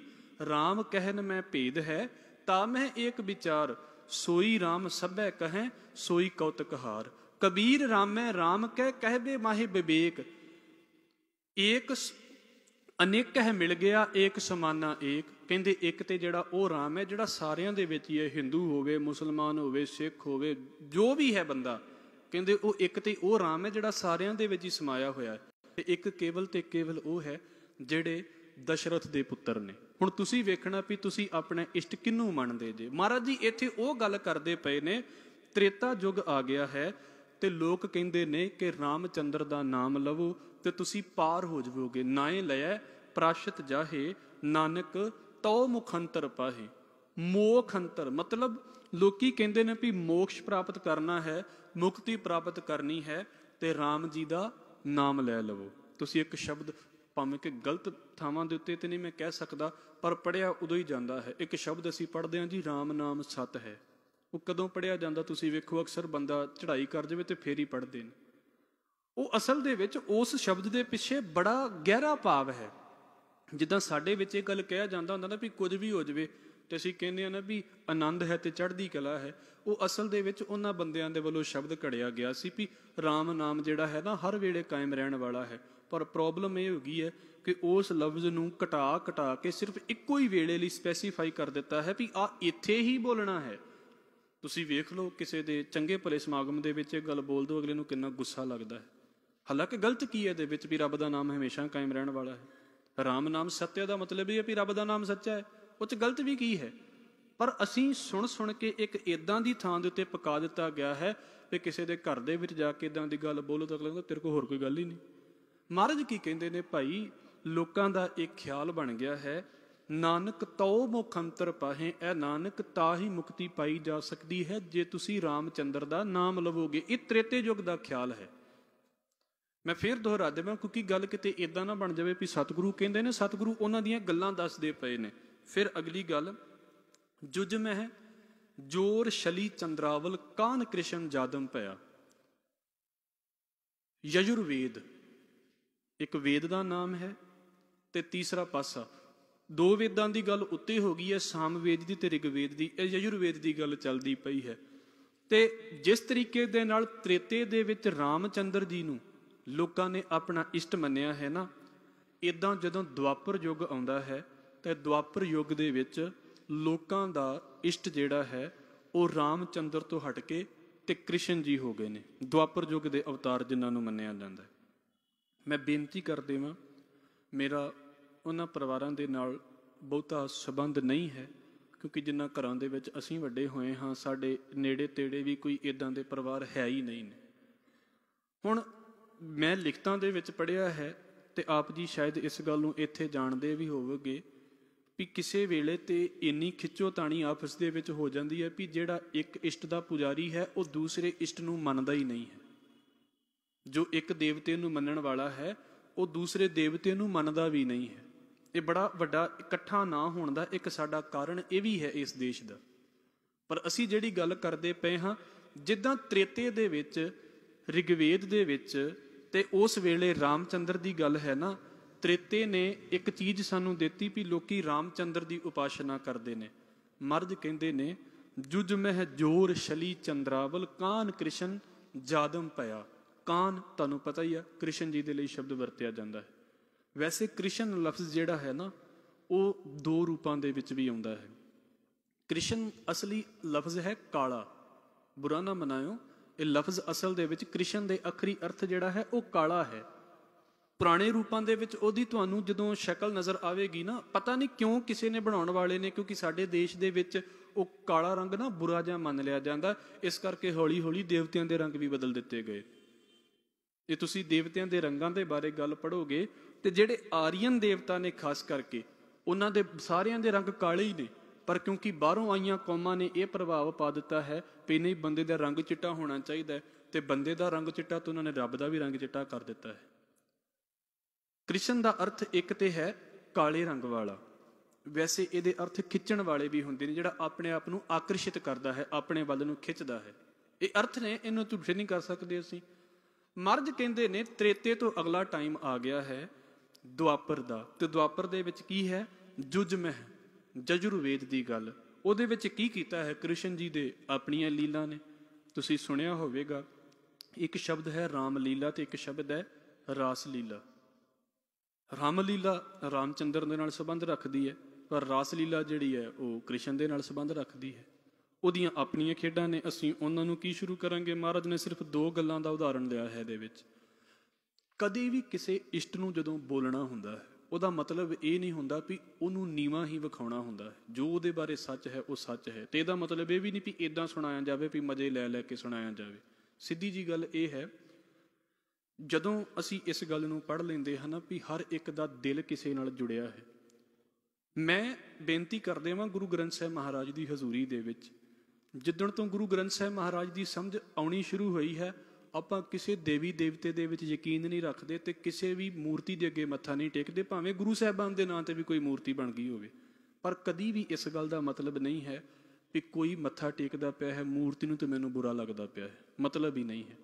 ਰਾਮ ਕਹਿਨ ਮੈਂ ਭੇਦ ਹੈ ਤਾਂ ਮੈਂ ਏਕ ਵਿਚਾਰ, ਸੋਈ ਰਾਮ ਸਭੈ ਕਹੈ ਸੋਈ ਕੌਤਕ ਹਾਰ। ਕਬੀਰ ਰਾਮੈ ਰਾਮ ਕਹਿਬੇ ਮਾਹੇ ਵਿਵੇਕ, ਏਕ ਅਨੇਕ ਹੈ ਮਿਲ ਗਿਆ ਏਕ ਸਮਾਨਾ ਏਕ। ਕਹਿੰਦੇ ਇੱਕ ਤੇ ਜਿਹੜਾ ਉਹ ਰਾਮ ਹੈ ਜਿਹੜਾ ਸਾਰਿਆਂ ਦੇ ਵਿੱਚ ਹੀ ਹੈ, ਹਿੰਦੂ ਹੋਵੇ, ਮੁਸਲਮਾਨ ਹੋਵੇ, ਸਿੱਖ ਹੋਵੇ, ਜੋ ਵੀ ਹੈ ਬੰਦਾ, ਕਹਿੰਦੇ ਉਹ ਇੱਕ ਤੇ ਉਹ ਰਾਮ ਹੈ ਜਿਹੜਾ ਸਾਰਿਆਂ ਦੇ ਵਿੱਚ ਹੀ ਸਮਾਇਆ ਹੋਇਆ ਹੈ। ਤੇ ਇੱਕ ਕੇਵਲ ਤੇ ਕੇਵਲ ਉਹ ਹੈ ਜਿਹੜੇ ਦਸ਼ਰਥ ਦੇ ਪੁੱਤਰ ਨੇ। ਹੁਣ ਤੁਸੀਂ ਵੇਖਣਾ ਵੀ ਤੁਸੀਂ ਆਪਣੇ ਇਸ਼ਟ ਕਿਹਨੂੰ ਮੰਨਦੇ ਜੇ। ਮਹਾਰਾਜ ਜੀ ਇੱਥੇ ਉਹ ਗੱਲ ਕਰਦੇ ਪਏ ਨੇ, ਤ੍ਰੇਤਾ ਯੁੱਗ ਆ ਗਿਆ ਹੈ ਤੇ ਲੋਕ ਕਹਿੰਦੇ ਨੇ ਕਿ ਰਾਮਚੰਦਰ ਦਾ ਨਾਮ ਲਵੋ ਤੇ ਤੁਸੀਂ ਪਾਰ ਹੋ ਜਾਵੋਗੇ। ਨਾਏ ਲਿਆ ਪ੍ਰਾਸ਼ਤ ਜਾਹੇ ਨਾਨਕ ਤਉ ਮੁਖੰਤਰ ਪਾਹੇ। ਮੋਖ ਅੰਤਰ ਮਤਲਬ ਲੋਕੀ ਕਹਿੰਦੇ ਨੇ ਵੀ ਮੋਕਸ਼ ਪ੍ਰਾਪਤ ਕਰਨਾ ਹੈ, ਮੁਕਤੀ ਪ੍ਰਾਪਤ ਕਰਨੀ ਹੈ ਤੇ ਰਾਮ ਜੀ ਦਾ ਨਾਮ ਲੈ ਲਵੋ। ਤੁਸੀਂ ਇੱਕ ਸ਼ਬਦ ਭਾਵੇਂ ਕਿ ਗਲਤ ਥਾਵਾਂ ਦੇ ਉੱਤੇ ਤੇ ਨਹੀਂ ਮੈਂ ਕਹਿ ਸਕਦਾ, ਪਰ ਪੜ੍ਹਿਆ ਉਦੋਂ ਹੀ ਜਾਂਦਾ ਹੈ। ਇੱਕ ਸ਼ਬਦ ਅਸੀਂ ਪੜ੍ਹਦੇ ਹਾਂ ਜੀ, ਰਾਮ ਨਾਮ ਸਤ ਹੈ। ਉਹ ਕਦੋਂ ਪੜ੍ਹਿਆ ਜਾਂਦਾ? ਤੁਸੀਂ ਵੇਖੋ ਅਕਸਰ ਬੰਦਾ ਚੜ੍ਹਾਈ ਕਰ ਜਾਵੇ ਤੇ ਫੇਰ ਹੀ ਪੜ੍ਹਦੇ ਨੇ। ਉਹ ਅਸਲ ਦੇ ਵਿੱਚ ਉਸ ਸ਼ਬਦ ਦੇ ਪਿੱਛੇ ਬੜਾ ਗਹਿਰਾ ਭਾਵ ਹੈ। ਜਿੱਦਾਂ ਸਾਡੇ ਵਿੱਚ ਇਹ ਗੱਲ ਕਿਹਾ ਜਾਂਦਾ ਹੁੰਦਾ ਨਾ ਵੀ ਕੁਝ ਵੀ ਹੋ ਜਾਵੇ ਤੇ ਅਸੀਂ ਕਹਿੰਦੇ ਹਾਂ ਨਾ ਵੀ ਆਨੰਦ ਹੈ ਤੇ ਚੜ੍ਹਦੀ ਕਲਾ ਹੈ। ਉਹ ਅਸਲ ਦੇ ਵਿੱਚ ਉਹਨਾਂ ਬੰਦਿਆਂ ਦੇ ਵੱਲੋਂ ਸ਼ਬਦ ਘੜਿਆ ਗਿਆ ਸੀ ਵੀ ਰਾਮ ਨਾਮ ਜਿਹੜਾ ਹੈ ਨਾ ਹਰ ਵੇਲੇ ਕਾਇਮ ਰਹਿਣ ਵਾਲਾ ਹੈ। ਪਰ ਪ੍ਰੋਬਲਮ ਇਹ ਹੋ ਗਈ ਹੈ ਕਿ ਉਸ ਲਫ਼ਜ਼ ਨੂੰ ਘਟਾ ਕੇ ਸਿਰਫ ਇੱਕੋ ਹੀ ਵੇਲੇ ਲਈ ਸਪੈਸੀਫਾਈ ਕਰ ਦਿੱਤਾ ਹੈ ਵੀ ਆ ਇੱਥੇ ਹੀ ਬੋਲਣਾ ਹੈ। ਤੁਸੀਂ ਵੇਖ ਲਓ ਕਿਸੇ ਦੇ ਚੰਗੇ ਭਲੇ ਸਮਾਗਮ ਦੇ ਵਿੱਚ ਇਹ ਗੱਲ ਬੋਲ ਦਿਓ, ਅਗਲੇ ਨੂੰ ਕਿੰਨਾ ਗੁੱਸਾ ਲੱਗਦਾ ਹੈ। ਹਾਲਾਂਕਿ ਗਲਤ ਕੀ ਹੈ ਇਹਦੇ ਵਿੱਚ? ਵੀ ਰੱਬ ਦਾ ਨਾਮ ਹਮੇਸ਼ਾ ਕਾਇਮ ਰਹਿਣ ਵਾਲਾ ਹੈ। ਰਾਮ ਨਾਮ ਸੱਤਿਆ ਦਾ ਮਤਲਬ ਇਹ ਹੈ ਵੀ ਰੱਬ ਦਾ ਨਾਮ ਸੱਚਾ ਹੈ। ਉਹ 'ਚ ਗਲਤ ਵੀ ਕੀ ਹੈ? ਪਰ ਅਸੀਂ ਸੁਣ ਕੇ ਇੱਕ ਇੱਦਾਂ ਦੀ ਥਾਂ ਦੇ ਉੱਤੇ ਪਕਾ ਦਿੱਤਾ ਗਿਆ ਹੈ ਵੀ ਕਿਸੇ ਦੇ ਘਰ ਦੇ ਵਿੱਚ ਜਾ ਕੇ ਇੱਦਾਂ ਦੀ ਗੱਲ ਬੋਲੋ ਤਾਂ ਅਗਲਾ ਕਹਿੰਦਾ ਤੇਰੇ ਕੋਲ ਹੋਰ ਕੋਈ ਗੱਲ ਹੀ ਨਹੀਂ। ਮਹਾਰਾਜ ਕੀ ਕਹਿੰਦੇ ਨੇ ਭਾਈ? ਲੋਕਾਂ ਦਾ ਇੱਕ ਖਿਆਲ ਬਣ ਗਿਆ ਹੈ, ਨਾਨਕ ਤਉ ਮੁਖ ਅੰਤਰ ਪਾਹੇ। ਇਹ ਨਾਨਕ ਤਾਂ ਹੀ ਮੁਕਤੀ ਪਾਈ ਜਾ ਸਕਦੀ ਹੈ ਜੇ ਤੁਸੀਂ ਰਾਮਚੰਦਰ ਦਾ ਨਾਮ ਲਵੋਗੇ। ਇਹ ਤ੍ਰੇਤੇ ਯੁੱਗ ਦਾ ਖਿਆਲ ਹੈ। ਮੈਂ ਫੇਰ ਦੁਹਰਾ ਦੇਵਾਂ ਕਿਉਂਕਿ ਗੱਲ ਕਿਤੇ ਇਦਾਂ ਨਾ ਬਣ ਜਾਵੇ ਵੀ ਸਤਿਗੁਰੂ ਕਹਿੰਦੇ ਨੇ, ਸਤਿਗੁਰੂ ਉਹਨਾਂ ਦੀਆਂ ਗੱਲਾਂ ਦੱਸਦੇ ਪਏ ਨੇ। ਫਿਰ ਅਗਲੀ ਗੱਲ, ਜੁਜ ਮਹਿ ਜੋਰ ਸ਼ਲੀ ਚੰਦਰਾਵਲ ਕਾਨ ਕ੍ਰਿਸ਼ਨ ਜਾਦਮ ਪਿਆ। ਯਜੁਰਵੇਦ ਇੱਕ ਵੇਦ ਦਾ ਨਾਮ ਹੈ ਤੇ ਤੀਸਰਾ ਪਾਸਾ, ਦੋ ਵੇਦਾਂ ਦੀ ਗੱਲ ਉੱਤੇ ਹੋ ਗਈ ਹੈ, ਸਾਮਵੇਦ ਦੀ ਤੇ ਰਿਗਵੇਦ ਦੀ। ਇਹ ਯਜੁਰਵੇਦ ਦੀ ਗੱਲ ਚੱਲਦੀ ਪਈ ਹੈ। ਤੇ ਜਿਸ ਤਰੀਕੇ ਦੇ ਨਾਲ ਤ੍ਰੇਤੇ ਦੇ ਵਿੱਚ ਰਾਮਚੰਦਰ ਜੀ ਨੂੰ ਲੋਕਾਂ ਨੇ ਆਪਣਾ ਇਸ਼ਟ ਮੰਨਿਆ ਹੈ ਨਾ, ਇਦਾਂ ਜਦੋਂ ਦੁਆਪਰ ਯੁੱਗ ਆਉਂਦਾ ਹੈ ਤੇ ਦੁਆਪਰ ਯੁੱਗ ਦੇ ਵਿੱਚ ਲੋਕਾਂ ਦਾ ਇਸ਼ਟ ਜਿਹੜਾ ਹੈ ਉਹ ਰਾਮਚੰਦਰ ਤੋਂ ਹਟ ਕੇ ਤੇ ਕ੍ਰਿਸ਼ਨ ਜੀ ਹੋ ਗਏ ਨੇ। ਦੁਆਪਰ ਯੁੱਗ ਦੇ ਅਵਤਾਰ ਜਿਨ੍ਹਾਂ ਨੂੰ ਮੰਨਿਆ ਜਾਂਦਾ ਹੈ। ਮੈਂ ਬੇਨਤੀ ਕਰ ਦੇਵਾਂ, ਮੇਰਾ ਉਹਨਾਂ ਪਰਿਵਾਰਾਂ ਦੇ ਨਾਲ ਬਹੁਤਾ ਸੰਬੰਧ ਨਹੀਂ ਹੈ ਕਿਉਂਕਿ ਜਿਨ੍ਹਾਂ ਘਰਾਂ ਦੇ ਵਿੱਚ ਅਸੀਂ ਵੱਡੇ ਹੋਏ ਹਾਂ ਸਾਡੇ ਨੇੜੇ ਤੇੜੇ ਵੀ ਕੋਈ ਇੱਦਾਂ ਦੇ ਪਰਿਵਾਰ ਹੈ ਹੀ ਨਹੀਂ ਨੇ। ਹੁਣ ਮੈਂ ਲਿਖਤਾਂ ਦੇ ਵਿੱਚ ਪੜ੍ਹਿਆ ਹੈ ਤੇ ਆਪ ਜੀ ਸ਼ਾਇਦ ਇਸ ਗੱਲ ਨੂੰ ਇੱਥੇ ਜਾਣਦੇ ਵੀ ਹੋਵੋਗੇ ਵੀ ਕਿਸੇ ਵੇਲੇ ਤੇ ਇੰਨੀ ਖਿੱਚੋਤਾਣੀ ਆਪਸ ਦੇ ਵਿੱਚ ਹੋ ਜਾਂਦੀ ਹੈ ਵੀ ਜਿਹੜਾ ਇੱਕ ਇਸ਼ਟ ਦਾ ਪੁਜਾਰੀ ਹੈ ਉਹ ਦੂਸਰੇ ਇਸ਼ਟ ਨੂੰ ਮੰਨਦਾ ਹੀ ਨਹੀਂ ਹੈ। ਜੋ ਇੱਕ ਦੇਵਤੇ ਨੂੰ ਮੰਨਣ ਵਾਲਾ ਹੈ ਉਹ ਦੂਸਰੇ ਦੇਵਤੇ ਨੂੰ ਮੰਨਦਾ ਵੀ ਨਹੀਂ ਹੈ। ਇਹ ਬੜਾ ਵੱਡਾ ਇਕੱਠਾ ਨਾ ਹੋਣ ਦਾ ਇੱਕ ਸਾਡਾ ਕਾਰਨ ਇਹ ਵੀ ਹੈ ਇਸ ਦੇਸ਼ ਦਾ। ਪਰ ਅਸੀਂ ਜਿਹੜੀ ਗੱਲ ਕਰਦੇ ਪਏ ਹਾਂ, ਜਿੱਦਾਂ ਤ੍ਰੇਤੇ ਦੇ ਵਿੱਚ ਰਿਗਵੇਦ ਦੇ ਵਿੱਚ ਤੇ ਉਸ ਵੇਲੇ ਰਾਮਚੰਦਰ ਦੀ ਗੱਲ ਹੈ ਨਾ, ਤ੍ਰੇਤੇ ਨੇ ਇੱਕ ਚੀਜ਼ ਸਾਨੂੰ ਦਿੱਤੀ ਵੀ ਲੋਕੀ ਰਾਮਚੰਦਰ ਦੀ ਉਪਾਸਨਾ ਕਰਦੇ ਨੇ। ਮਰਦ ਕਹਿੰਦੇ ਨੇ ਜੁਜ ਮਹਿ ਜੋਰ ਸ਼ਲੀ ਚੰਦਰਾਵਲ ਕਾਨ ਕ੍ਰਿਸ਼ਨ ਜਾਦਮ ਪਿਆ। ਕਾਨ ਤੁਹਾਨੂੰ ਪਤਾ ਹੀ ਆ ਕ੍ਰਿਸ਼ਨ ਜੀ ਦੇ ਲਈ ਸ਼ਬਦ ਵਰਤਿਆ ਜਾਂਦਾ ਹੈ। ਵੈਸੇ ਕ੍ਰਿਸ਼ਨ ਲਫ਼ਜ਼ ਜਿਹੜਾ ਹੈ ਨਾ ਉਹ ਦੋ ਰੂਪਾਂ ਦੇ ਵਿੱਚ ਵੀ ਆਉਂਦਾ ਹੈ। ਕ੍ਰਿਸ਼ਨ ਅਸਲੀ ਲਫ਼ਜ਼ ਹੈ ਕਾਲਾ, ਬੁਰਾ ਨਾ ਮਨਾਇਓ। ਇਹ ਲਫ਼ਜ਼ ਅਸਲ ਦੇ ਵਿੱਚ ਕ੍ਰਿਸ਼ਨ ਦੇ ਅਖਰੀ ਅਰਥ ਜਿਹੜਾ ਹੈ ਉਹ ਕਾਲਾ ਹੈ। ਪੁਰਾਣੇ ਰੂਪਾਂ ਦੇ ਵਿੱਚ ਉਹਦੀ ਤੁਹਾਨੂੰ ਜਦੋਂ ਸ਼ਕਲ ਨਜ਼ਰ ਆਵੇਗੀ ਨਾ, ਪਤਾ ਨਹੀਂ ਕਿਉਂ ਕਿਸੇ ਨੇ ਬਣਾਉਣ ਵਾਲੇ ਨੇ, ਕਿਉਂਕਿ ਸਾਡੇ ਦੇਸ਼ ਦੇ ਵਿੱਚ ਉਹ ਕਾਲਾ ਰੰਗ ਨਾ ਬੁਰਾ ਜਿਹਾ ਮੰਨ ਲਿਆ ਜਾਂਦਾ, ਇਸ ਕਰਕੇ ਹੌਲੀ ਹੌਲੀ ਦੇਵਤਿਆਂ ਦੇ ਰੰਗ ਵੀ ਬਦਲ ਦਿੱਤੇ ਗਏ। ਜੇ ਤੁਸੀਂ ਦੇਵਤਿਆਂ ਦੇ ਰੰਗਾਂ ਦੇ ਬਾਰੇ ਗੱਲ ਪੜ੍ਹੋਗੇ ਤੇ ਜਿਹੜੇ ਆਰੀਅਨ ਦੇਵਤਾ ਨੇ ਖਾਸ ਕਰਕੇ, ਉਹਨਾਂ ਦੇ ਸਾਰਿਆਂ ਦੇ ਰੰਗ ਕਾਲੇ ਹੀ ਨੇ, ਪਰ ਕਿਉਂਕਿ ਬਾਹਰੋਂ ਆਈਆਂ ਕੌਮਾਂ ਨੇ ਇਹ ਪ੍ਰਭਾਵ ਪਾ ਦਿੱਤਾ ਹੈ ਵੀ ਨਹੀਂ, ਬੰਦੇ ਦਾ ਰੰਗ ਚਿੱਟਾ ਹੋਣਾ ਚਾਹੀਦਾ, ਤੇ ਬੰਦੇ ਦਾ ਰੰਗ ਚਿੱਟਾ ਤਾਂ ਉਹਨਾਂ ਨੇ ਰੱਬ ਦਾ ਵੀ ਰੰਗ ਚਿੱਟਾ ਕਰ ਦਿੱਤਾ ਹੈ। ਕ੍ਰਿਸ਼ਨ ਦਾ ਅਰਥ ਇੱਕ ਤੇ ਹੈ ਕਾਲੇ ਰੰਗ ਵਾਲਾ, ਵੈਸੇ ਇਹਦੇ ਅਰਥ ਖਿੱਚਣ ਵਾਲੇ ਵੀ ਹੁੰਦੇ ਨੇ, ਜਿਹੜਾ ਆਪਣੇ ਆਪ ਨੂੰ ਆਕਰਸ਼ਿਤ ਕਰਦਾ ਹੈ, ਆਪਣੇ ਵੱਲ ਨੂੰ ਖਿੱਚਦਾ ਹੈ। ਇਹ ਅਰਥ ਨੇ, ਇਹਨੂੰ ਝੂਠੇ ਨਹੀਂ ਕਰ ਸਕਦੇ ਅਸੀਂ। ਮਰਜ ਕਹਿੰਦੇ ਨੇ ਤ੍ਰੇਤੇ ਤੋਂ ਅਗਲਾ ਟਾਈਮ ਆ ਗਿਆ ਹੈ ਦੁਆਪਰ ਦਾ, ਤੇ ਦੁਆਪਰ ਦੇ ਵਿੱਚ ਕੀ ਹੈ? ਜੁਜਮਹਿ, ਯਜੁਰਵੇਦ ਦੀ ਗੱਲ। ਉਹਦੇ ਵਿੱਚ ਕੀ ਕੀਤਾ ਹੈ ਕ੍ਰਿਸ਼ਨ ਜੀ ਦੇ? ਆਪਣੀਆਂ ਲੀਲਾ ਨੇ। ਤੁਸੀਂ ਸੁਣਿਆ ਹੋਵੇਗਾ, ਇੱਕ ਸ਼ਬਦ ਹੈ ਰਾਮ ਲੀਲਾ ਤੇ ਇੱਕ ਸ਼ਬਦ ਹੈ ਰਾਸ ਲੀਲਾ। ਰਾਮ ਲੀਲਾ ਰਾਮ ਚੰਦਰ ਦੇ ਨਾਲ ਸੰਬੰਧ ਰੱਖਦੀ ਹੈ, ਪਰ ਰਾਸ ਲੀਲਾ ਜਿਹੜੀ ਹੈ ਉਹ ਕ੍ਰਿਸ਼ਨ ਦੇ ਨਾਲ ਸੰਬੰਧ ਰੱਖਦੀ ਹੈ। ਉਹਦੀਆਂ ਆਪਣੀਆਂ ਖੇਡਾਂ ਨੇ, ਅਸੀਂ ਉਹਨਾਂ ਨੂੰ ਕੀ ਸ਼ੁਰੂ ਕਰਾਂਗੇ? ਮਹਾਰਾਜ ਨੇ ਸਿਰਫ 2 ਗੱਲਾਂ ਦਾ ਉਦਾਹਰਣ ਲਿਆ ਹੈ ਇਹਦੇ ਵਿੱਚ। ਕਦੇ ਵੀ ਕਿਸੇ ਇਸ਼ਟ ਨੂੰ ਜਦੋਂ ਬੋਲਣਾ ਹੁੰਦਾ ਹੈ, ਉਹਦਾ ਮਤਲਬ ਇਹ ਨਹੀਂ ਹੁੰਦਾ ਵੀ ਉਹਨੂੰ ਨੀਵਾਂ ਹੀ ਵਿਖਾਉਣਾ ਹੁੰਦਾ ਹੈ। ਜੋ ਉਹਦੇ ਬਾਰੇ ਸੱਚ ਹੈ ਉਹ ਸੱਚ ਹੈ, ਤੇ ਇਹਦਾ ਮਤਲਬ ਇਹ ਵੀ ਨਹੀਂ ਵੀ ਇੱਦਾਂ ਸੁਣਾਇਆ ਜਾਵੇ ਵੀ ਮਜ਼ੇ ਲੈ ਲੈ ਕੇ ਸੁਣਾਇਆ ਜਾਵੇ। ਸਿੱਧੀ ਜੀ ਗੱਲ ਇਹ ਹੈ, ਜਦੋਂ ਅਸੀਂ ਇਸ ਗੱਲ ਨੂੰ ਪੜ੍ਹ ਲੈਂਦੇ ਹਾਂ ਨਾ ਵੀ ਹਰ ਇੱਕ ਦਾ ਦਿਲ ਕਿਸੇ ਨਾਲ ਜੁੜਿਆ ਹੈ। ਮੈਂ ਬੇਨਤੀ ਕਰਦੇ ਹਾਂ ਗੁਰੂ ਗ੍ਰੰਥ ਸਾਹਿਬ ਮਹਾਰਾਜ ਦੀ ਹਜ਼ੂਰੀ ਦੇ ਵਿੱਚ, ਜਿੱਦਣ ਤੋਂ ਗੁਰੂ ਗ੍ਰੰਥ ਸਾਹਿਬ ਮਹਾਰਾਜ ਦੀ ਸਮਝ ਆਉਣੀ ਸ਼ੁਰੂ ਹੋਈ ਹੈ, ਆਪਾਂ ਕਿਸੇ ਦੇਵੀ ਦੇਵਤੇ ਦੇ ਵਿੱਚ ਯਕੀਨ ਨਹੀਂ ਰੱਖਦੇ ਤੇ ਕਿਸੇ ਵੀ ਮੂਰਤੀ ਦੇ ਅੱਗੇ ਮੱਥਾ ਨਹੀਂ ਟੇਕਦੇ, ਭਾਵੇਂ ਗੁਰੂ ਸਾਹਿਬਾਨ ਦੇ ਨਾਂ ਤੇ ਵੀ ਕੋਈ ਮੂਰਤੀ ਬਣ ਗਈ ਹੋਵੇ। ਪਰ ਕਦੀ ਵੀ ਇਸ ਗੱਲ ਦਾ ਮਤਲਬ ਨਹੀਂ ਹੈ ਵੀ ਕੋਈ ਮੱਥਾ ਟੇਕਦਾ ਪਿਆ ਹੈ ਮੂਰਤੀ ਨੂੰ ਤੇ ਮੈਨੂੰ ਬੁਰਾ ਲੱਗਦਾ ਪਿਆ ਹੈ, ਮਤਲਬ ਹੀ ਨਹੀਂ ਹੈ।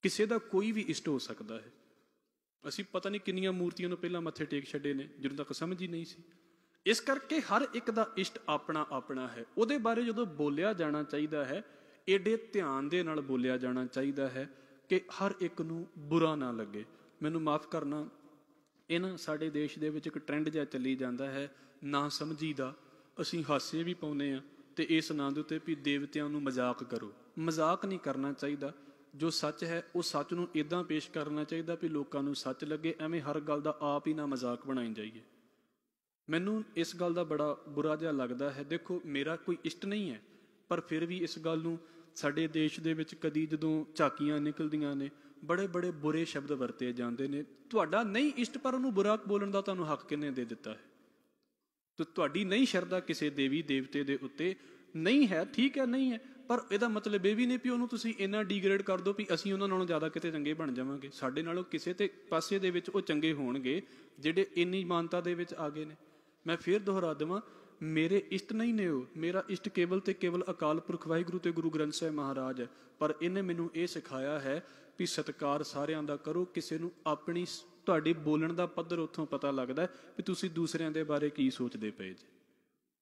ਕਿਸੇ ਦਾ ਕੋਈ ਵੀ ਇਸ਼ਟ ਹੋ ਸਕਦਾ ਹੈ। ਅਸੀਂ ਪਤਾ ਨਹੀਂ ਕਿੰਨੀਆਂ ਮੂਰਤੀਆਂ ਨੂੰ ਪਹਿਲਾਂ ਮੱਥੇ ਟੇਕ ਛੱਡੇ ਨੇ, ਜਦੋਂ ਤੱਕ ਸਮਝ ਹੀ ਨਹੀਂ ਸੀ। ਇਸ ਕਰਕੇ ਹਰ ਇੱਕ ਦਾ ਇਸ਼ਟ ਆਪਣਾ ਆਪਣਾ ਹੈ। ਉਹਦੇ ਬਾਰੇ ਜਦੋਂ ਬੋਲਿਆ ਜਾਣਾ ਚਾਹੀਦਾ ਹੈ, ਏਡੇ ਧਿਆਨ ਦੇ ਨਾਲ ਬੋਲਿਆ ਜਾਣਾ ਚਾਹੀਦਾ ਹੈ ਕਿ ਹਰ ਇੱਕ ਨੂੰ ਬੁਰਾ ਨਾ ਲੱਗੇ। ਮੈਨੂੰ ਮਾਫ ਕਰਨਾ, ਇਹ ਨਾ ਸਾਡੇ ਦੇਸ਼ ਦੇ ਵਿੱਚ ਇੱਕ ਟ੍ਰੈਂਡ ਜਿਹਾ ਚੱਲੀ ਜਾਂਦਾ ਹੈ ਨਾ ਸਮਝੀ ਦਾ। ਅਸੀਂ ਹਾਸੇ ਵੀ ਪਾਉਂਦੇ ਹਾਂ ਤੇ ਇਸ ਨਾਂ ਦੇ ਉੱਤੇ ਵੀ ਦੇਵਤਿਆਂ ਨੂੰ ਮਜ਼ਾਕ ਕਰੋ। ਮਜ਼ਾਕ ਨਹੀਂ ਕਰਨਾ ਚਾਹੀਦਾ। ਜੋ ਸੱਚ ਹੈ ਉਹ ਸੱਚ ਨੂੰ ਇੱਦਾਂ ਪੇਸ਼ ਕਰਨਾ ਚਾਹੀਦਾ ਵੀ ਲੋਕਾਂ ਨੂੰ ਸੱਚ ਲੱਗੇ। ਐਵੇਂ ਹਰ ਗੱਲ ਦਾ ਆਪ ਹੀ ਨਾ ਮਜ਼ਾਕ ਬਣਾਈ ਜਾਈਏ। ਮੈਨੂੰ ਇਸ ਗੱਲ ਦਾ ਬੜਾ ਬੁਰਾ ਜਿਹਾ ਲੱਗਦਾ ਹੈ। ਦੇਖੋ, ਮੇਰਾ ਕੋਈ ਇਸ਼ਟ ਨਹੀਂ ਹੈ, ਪਰ ਫਿਰ ਵੀ ਇਸ ਗੱਲ ਨੂੰ ਸਾਡੇ ਦੇਸ਼ ਦੇ ਵਿੱਚ ਕਦੀ ਜਦੋਂ ਝਾਕੀਆਂ ਨਿਕਲਦੀਆਂ ਨੇ, ਬੜੇ ਬੜੇ ਬੁਰੇ ਸ਼ਬਦ ਵਰਤੇ ਜਾਂਦੇ ਨੇ। ਤੁਹਾਡਾ ਨਹੀਂ ਇਸ਼ਟ, ਪਰ ਉਹਨੂੰ ਬੁਰਾ ਬੋਲਣ ਦਾ ਤੁਹਾਨੂੰ ਹੱਕ ਕਿਹਨੇ ਦੇ ਦਿੱਤਾ ਹੈ? ਤੇ ਤੁਹਾਡੀ ਨਹੀਂ ਸ਼ਰਧਾ ਕਿਸੇ ਦੇਵੀ ਦੇਵਤੇ ਦੇ ਉੱਤੇ ਨਹੀਂ ਹੈ, ਠੀਕ ਹੈ, ਨਹੀਂ ਹੈ, ਪਰ ਇਹਦਾ ਮਤਲਬ ਇਹ ਵੀ ਨਹੀਂ ਵੀ ਉਹਨੂੰ ਤੁਸੀਂ ਇੰਨਾ ਡੀਗ੍ਰੇਡ ਕਰ ਦਿਓ ਵੀ ਅਸੀਂ ਉਹਨਾਂ ਨਾਲੋਂ ਜ਼ਿਆਦਾ ਕਿਤੇ ਚੰਗੇ ਬਣ ਜਾਵਾਂਗੇ। ਸਾਡੇ ਨਾਲੋਂ ਕਿਸੇ ਤੇ ਪਾਸੇ ਦੇ ਵਿੱਚ ਉਹ ਚੰਗੇ ਹੋਣਗੇ ਜਿਹੜੇ ਇੰਨੀ ਮਾਨਤਾ ਦੇ ਵਿੱਚ ਆ ਗਏ ਨੇ। ਮੈਂ ਫਿਰ ਦੁਹਰਾ ਦੇਵਾਂ, ਮੇਰੇ ਇਸ਼ਟ ਨਹੀਂ ਨੇ ਉਹ। ਮੇਰਾ ਇਸ਼ਟ ਕੇਵਲ ਤੇ ਕੇਵਲ ਅਕਾਲ ਪੁਰਖ ਵਾਹਿਗੁਰੂ ਤੇ ਗੁਰੂ ਗ੍ਰੰਥ ਸਾਹਿਬ ਮਹਾਰਾਜ ਹੈ। ਪਰ ਇਹਨੇ ਮੈਨੂੰ ਇਹ ਸਿਖਾਇਆ ਹੈ ਵੀ ਸਤਿਕਾਰ ਸਾਰਿਆਂ ਦਾ ਕਰੋ। ਕਿਸੇ ਨੂੰ ਆਪਣੀ ਤੁਹਾਡੇ ਬੋਲਣ ਦਾ ਪੱਧਰ ਉੱਥੋਂ ਪਤਾ ਲੱਗਦਾ ਵੀ ਤੁਸੀਂ ਦੂਸਰਿਆਂ ਦੇ ਬਾਰੇ ਕੀ ਸੋਚਦੇ ਪਏ ਜੇ।